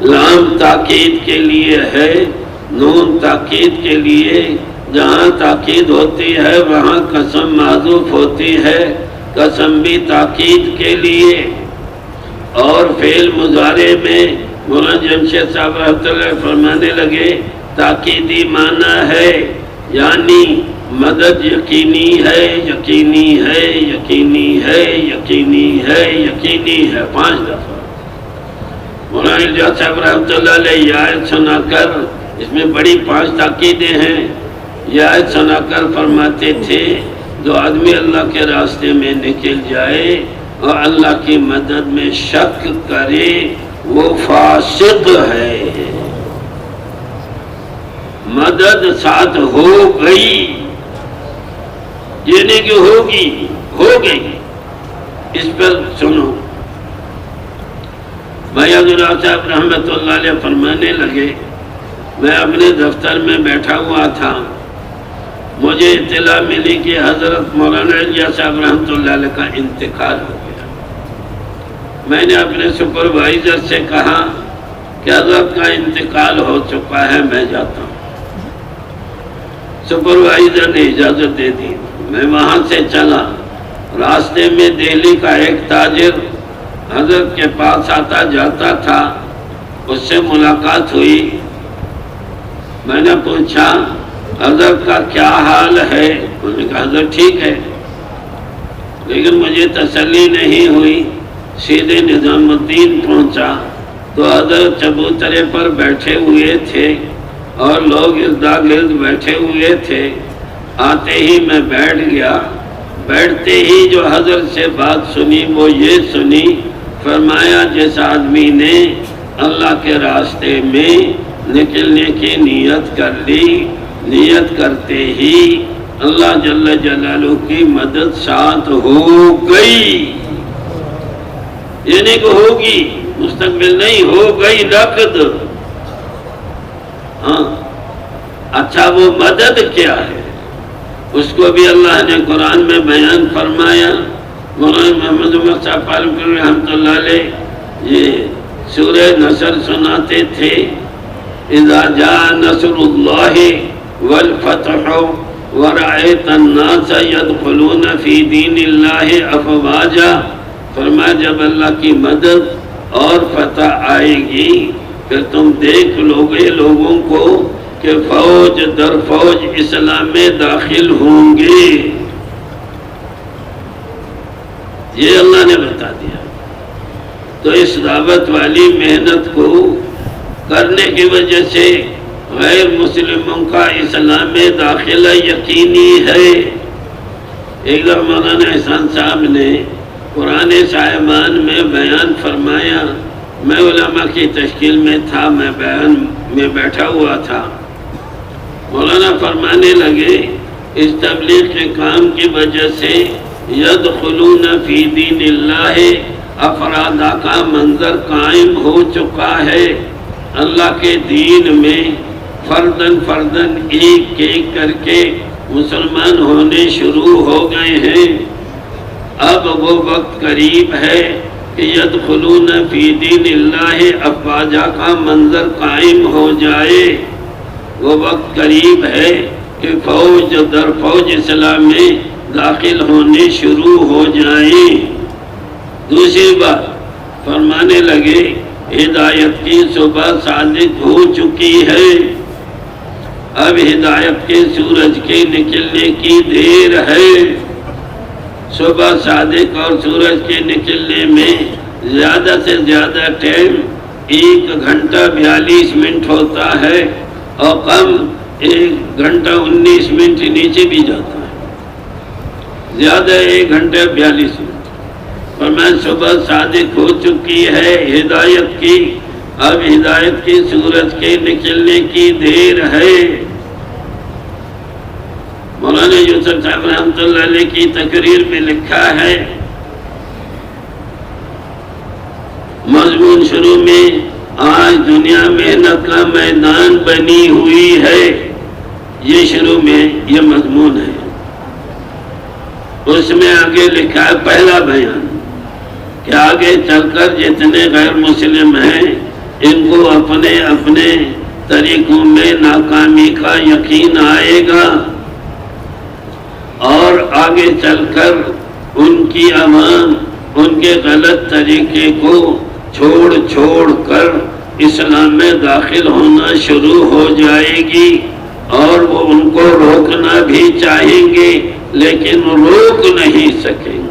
لام تاکید کے لیے ہے، نون تاکید کے لیے، جہاں تاکید ہوتی ہے وہاں قسم محذوف ہوتی ہے، قسم بھی تاکید کے لیے۔ اور فعل مضارع میں مولانا جمشید صاحب رحمۃ اللہ فرمانے لگے تاکیدی معنی ہے، یعنی مدد یقینی ہے، یقینی ہے، یقینی ہے، یقینی ہے، یقینی ہے، 5 دفعہ۔ مولانا اجاز صاحب رحمۃ اللہ علیہ یہ آیت سنا کر، اس میں بڑی 5 تاکیدیں ہیں، یہ آیت سنا کر فرماتے تھے جو آدمی اللہ کے راستے میں نکل جائے اور اللہ کی مدد میں شک کرے وہ فاسق ہے۔ مدد ساتھ ہو گئی، یہ نہیں کہ ہوگی، ہو گئی۔ اس پر سنو، بھائی عبداللہ صاحب رحمۃ اللہ علیہ فرمانے لگے میں اپنے دفتر میں بیٹھا ہوا تھا، مجھے اطلاع ملی کہ حضرت مولانا الیاس صاحب رحمۃ اللہ علیہ کا انتقال ہو گیا۔ میں نے اپنے سپروائزر سے کہا کہ حضرت کا انتقال ہو چکا ہے، میں جاتا ہوں۔ سپروائزر نے اجازت دے دی، میں وہاں سے چلا۔ راستے میں دہلی کا ایک تاجر حضرت کے پاس آتا جاتا تھا، اس سے ملاقات ہوئی۔ میں نے پوچھا حضرت کا کیا حال ہے؟ انہوں نے کہا حضرت ٹھیک ہے، لیکن مجھے تسلی نہیں ہوئی۔ سیدھے نظام الدین پہنچا تو حضرت چبوترے پر بیٹھے ہوئے تھے اور لوگ اردا گرد بیٹھے ہوئے تھے۔ آتے ہی میں بیٹھ گیا۔ بیٹھتے ہی جو حضرت سے بات سنی وہ یہ سنی، فرمایا جس آدمی نے اللہ کے راستے میں نکلنے کی نیت کر لی، نیت کرتے ہی اللہ جل جلالہ کی مدد ساتھ ہو گئی۔ یہ نہیں کہ ہوگی، مستقبل نہیں، ہو گئی نقد۔ ہاں اچھا، وہ مدد کیا ہے اس کو بھی اللہ نے قرآن میں بیان فرمایا۔ مولانا محمد عمر صاحب پالپور رحمۃ اللہ علیہ یہ سورہ نصر سناتے تھے، اذا جاء نصر اللہ والفتح ورأیت الناس يدخلون فی دین اللہ افواجا، فرمایا جب اللہ کی مدد اور فتح آئے گی پھر تم دیکھ لو گے لوگوں کو کہ فوج در فوج اسلام میں داخل ہوں گے۔ یہ اللہ نے بتا دیا۔ تو اس دعوت والی محنت کو کرنے کی وجہ سے غیر مسلموں کا اسلام میں داخلہ یقینی ہے۔ ایک دفعہ مولانا احسان صاحب نے قرآن صاحبان میں بیان فرمایا، میں علماء کی تشکیل میں تھا، میں بیان میں بیٹھا ہوا تھا۔ مولانا فرمانے لگے اس تبلیغ کے کام کی وجہ سے یدخلون فی دین اللہ افرادہ کا منظر قائم ہو چکا ہے۔ اللہ کے دین میں فردن فردن ایک ایک کر کے مسلمان ہونے شروع ہو گئے ہیں۔ اب وہ وقت قریب ہے کہ یدخلون فی دین اللہ افواجا کا منظر قائم ہو جائے۔ وہ وقت قریب ہے کہ فوج در فوج اسلام میں داخل ہونے شروع ہو جائیں۔ دوسری بات فرمانے لگے ہدایت کی صبح صادق ہو چکی ہے، اب ہدایت کے سورج کے نکلنے کی دیر ہے۔ صبح صادق اور سورج کے نکلنے میں زیادہ سے زیادہ ٹائم 1 گھنٹہ 42 منٹ ہوتا ہے، اور کم 1 گھنٹہ 19 منٹ نیچے بھی جاتا ہے، زیادہ 1 گھنٹہ 42 منٹ۔ فرمایا صبح صادق ہو چکی ہے ہدایت کی، اب ہدایت کی سورج کے نکلنے کی دیر ہے۔ مولانا یوسف صاحب رحمۃ اللہ علیہ کی تقریر میں لکھا ہے، مضمون شروع میں آج دنیا محنت کا میدان بنی ہوئی ہے، یہ شروع میں یہ مضمون ہے۔ اس میں آگے لکھا ہے پہلا بیان کہ آگے چل کر جتنے غیر مسلم ہیں ان کو اپنے اپنے طریقوں میں ناکامی کا یقین آئے گا، اور آگے چل کر ان کی عوام ان کے غلط طریقے کو چھوڑ چھوڑ کر اسلام میں داخل ہونا شروع ہو جائے گی، اور وہ ان کو روکنا بھی چاہیں گے لیکن روک نہیں سکیں گے۔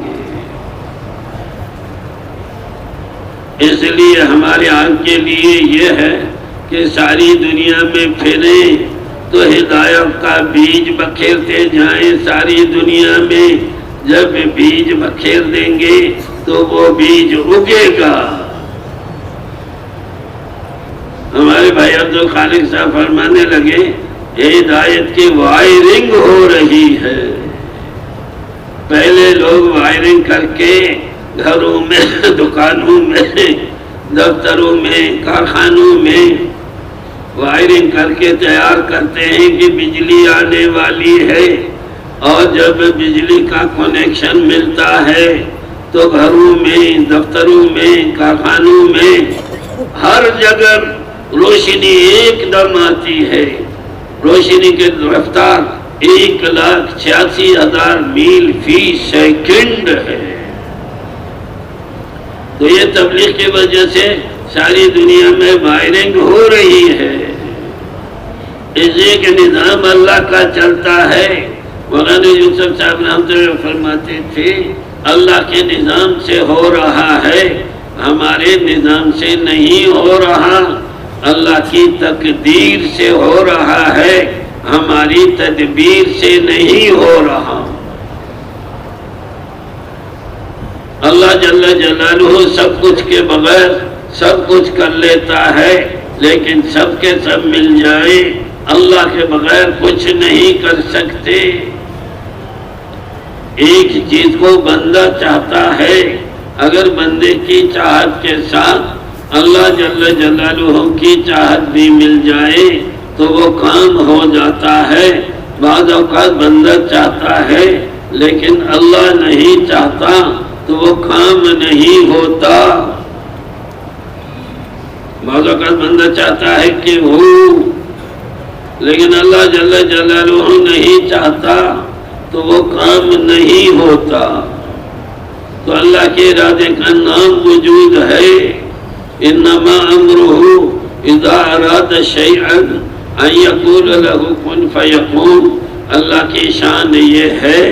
اس لیے ہمارے آج کے لیے یہ ہے کہ ساری دنیا میں پھریں تو ہدایت کا بیج بکھیرتے جائیں ساری دنیا میں۔ جب بیج بکھیر دیں گے تو وہ بیج اگے گا۔ ہمارے بھائی عبدالخالق صاحب فرمانے لگے ہدایت کی وائرنگ ہو رہی ہے۔ پہلے لوگ وائرنگ کر کے گھروں میں، دکانوں میں، دفتروں میں، کارخانوں میں وائرنگ کر کے تیار کرتے ہیں کہ بجلی آنے والی ہے، اور جب بجلی کا کنیکشن ملتا ہے تو گھروں میں، دفتروں میں، کارخانوں میں ہر جگہ روشنی ایک دم آتی ہے۔ روشنی کی رفتار 1,86,000 میل فی سیکنڈ ہے۔ تو یہ تبلیغ کی وجہ سے ساری دنیا میں وائرنگ ہو رہی ہے۔ اس ایک نظام اللہ کا چلتا ہے۔ مولانا یوسف صاحب رحمۃ اللہ فرماتے تھے اللہ کے نظام سے ہو رہا ہے، ہمارے نظام سے نہیں ہو رہا، اللہ کی تقدیر سے ہو رہا ہے، ہماری تدبیر سے نہیں ہو رہا۔ اللہ جل جلالہ سب کچھ کے بغیر سب کچھ کر لیتا ہے، لیکن سب کے سب مل جائے اللہ کے بغیر کچھ نہیں کر سکتے۔ ایک چیز کو بندہ چاہتا ہے، اگر بندے کی چاہت کے ساتھ اللہ جل جلالہ کی چاہت بھی مل جائے تو وہ کام ہو جاتا ہے۔ بعض اوقات بندہ چاہتا ہے لیکن اللہ نہیں چاہتا تو وہ کام نہیں ہوتا۔ بعض اوقات بندہ چاہتا ہے کہ ہو، لیکن اللہ جل جلالہ نہیں چاہتا تو وہ کام نہیں ہوتا۔ تو اللہ کے ارادے کا نام وجود ہے۔ انما امرہ اذا اراد شیئا ان یقول لہ کن فیکون۔ اللہ کی شان یہ ہے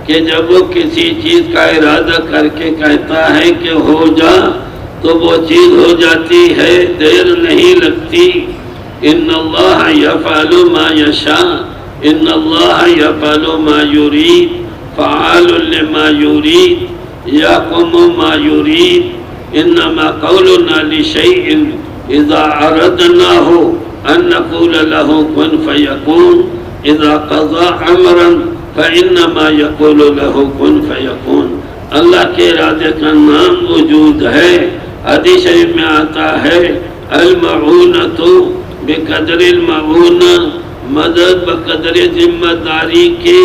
کہ جب وہ کسی چیز کا ارادہ کر کے کہتا ہے کہ ہو جا تو وہ چیز ہو جاتی ہے، دیر نہیں لگتی۔ ان اللہ یفعل ما یشاء، ان اللہ یفعل ما یرید، فعال لما یرید، یحکم ما یرید۔ انما قولنا لشیء اذا اردناہ ان نقول لہ کن فیکون۔ اذا قضى امرا فانما یقول لہ کن فیکون۔ اللہ کے ارادے کا نام وجود ہے۔ حدیث شریف میں آتا ہے المعونۃ بقدر المعونہ، مدد بقدر ذمہ داری کے۔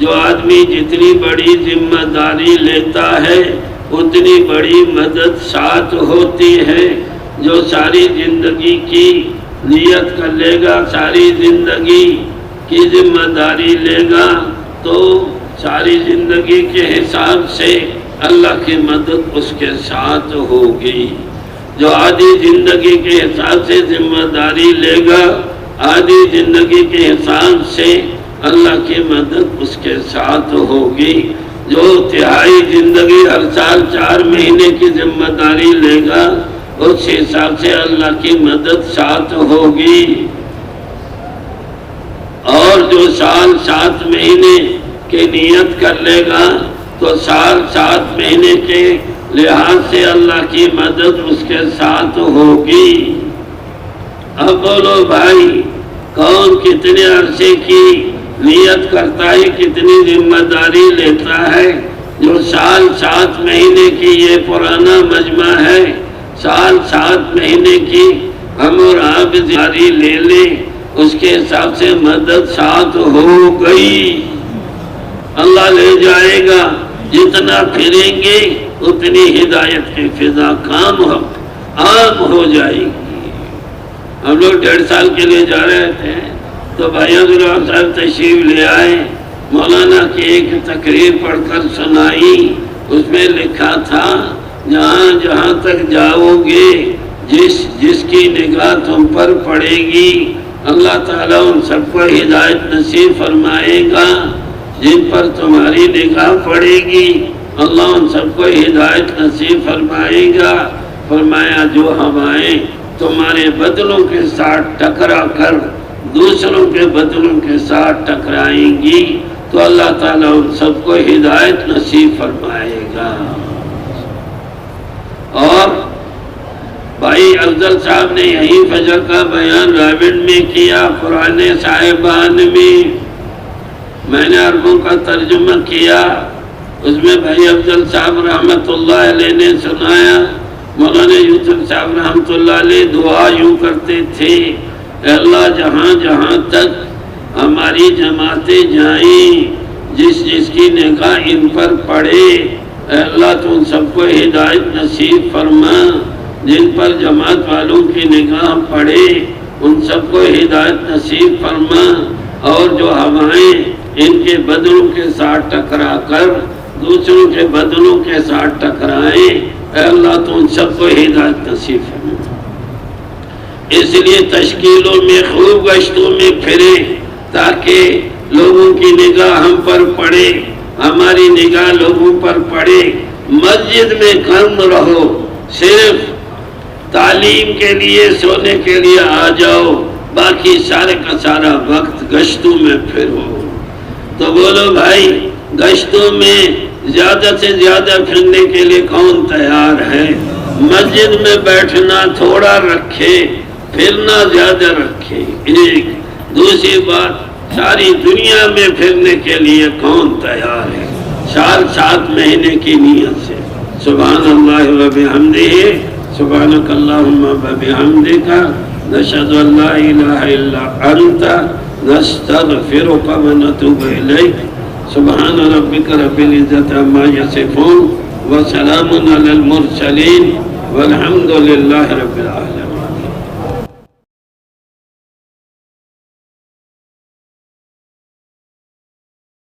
جو آدمی جتنی بڑی ذمہ داری لیتا ہے اتنی بڑی مدد ساتھ ہوتی ہے۔ جو ساری زندگی کی نیت کر لے گا، ساری زندگی کی ذمہ داری لے گا تو ساری زندگی کے حساب سے اللہ کی مدد اس کے ساتھ ہوگی۔ جو آدھی زندگی کے حساب سے ذمہ داری لے گا، آدھی زندگی کے حساب سے اللہ کی مدد اس کے ساتھ ہوگی۔ جو تہائی زندگی ہر سال 4 مہینے کی ذمہ داری لے گا اس حساب سے اللہ کی مدد ساتھ ہوگی۔ اور جو سال 7 مہینے کی نیت کر لے گا تو سال 7 مہینے کے لحاظ سے اللہ کی مدد اس کے ساتھ ہوگی۔ اب بولو بھائی، کون کتنے عرصے کی نیت کرتا ہے، کتنی ذمہ داری لیتا ہے؟ جو سال 7 مہینے کی یہ پرانا مجمع ہے، سال 7 مہینے کی ہم اور آپ داری لے لیں، اس کے حساب سے مدد ساتھ ہو گئی۔ اللہ لے جائے گا، جتنا پھریں گے اتنی ہدایت کی فضا عام ہو جائے گی۔ ہم لوگ 1.5 سال کے لیے جا رہے تھے تو بھائی عبدالرحمن صاحب تشریف لے آئے، مولانا کی ایک تقریر پڑھ کر سنائی۔ اس میں لکھا تھا جہاں جہاں تک جاؤ گے، جس کی نگاہ تم پر پڑے گی اللہ تعالیٰ ان سب کو ہدایت نصیب فرمائے گا۔ جن پر تمہاری نگاہ پڑے گی اللہ ان سب کو ہدایت نصیب فرمائے گا۔ فرمایا جو ہوائیں تمہارے بدنوں کے ساتھ ٹکرا کر دوسروں کے بدنوں کے ساتھ ٹکرائیں گی تو اللہ تعالیٰ ان سب کو ہدایت نصیب فرمائے گا۔ اور بھائی افضل صاحب نے یہی فجر کا بیان راوند میں کیا، قرآن صاحبان میں نے عربوں کا ترجمہ کیا۔ اس میں بھائی افضل صاحب رحمۃ اللہ علیہ نے سنایا۔ مولانا یوسف صاحب رحمۃ اللہ علیہ دعا یوں کرتے تھے، اے اللہ جہاں جہاں تک ہماری جماعتیں جائیں، جس کی نگاہ ان پر پڑے، اے اللہ تو ان سب کو ہدایت نصیب فرما۔ جن پر جماعت والوں کی نگاہ پڑے ان سب کو ہدایت نصیب فرما۔ اور جو ہوائیں ان کے بدنوں کے ساتھ ٹکرا کر دوسروں کے بدنوں کے ساتھ ٹکرائیں، اے اللہ تو ان سب کو ہدایت نصیب فرما۔ اس لیے تشکیلوں میں خوب گشتوں میں پھریں تاکہ لوگوں کی نگاہ ہم پر پڑے، ہماری نگاہ لوگوں پر پڑے۔ مسجد میں کم رہو، صرف تعلیم کے لیے سونے کے لیے آ جاؤ، باقی سارے کا سارا وقت گشتوں میں پھرو۔ تو بولو بھائی، گشتوں میں زیادہ سے زیادہ پھرنے کے لیے کون تیار ہے؟ مسجد میں بیٹھنا تھوڑا رکھے، پھرنا زیادہ رکھے۔ ایک دوسری بات، ساری دنیا میں پھرنے کے لیے کون تیار ہے؟ 7 مہینے کی نیت سے۔ سبحان اللہ و بحمدہ، سبحانک اللہم و بحمدک، نشہد ان لا الہ الا انت، نستغفرک و نتوب الیک۔ سبحان ربک رب العزت عما یصفون، وسلام علی المرسلین، والحمد للہ رب العالمین۔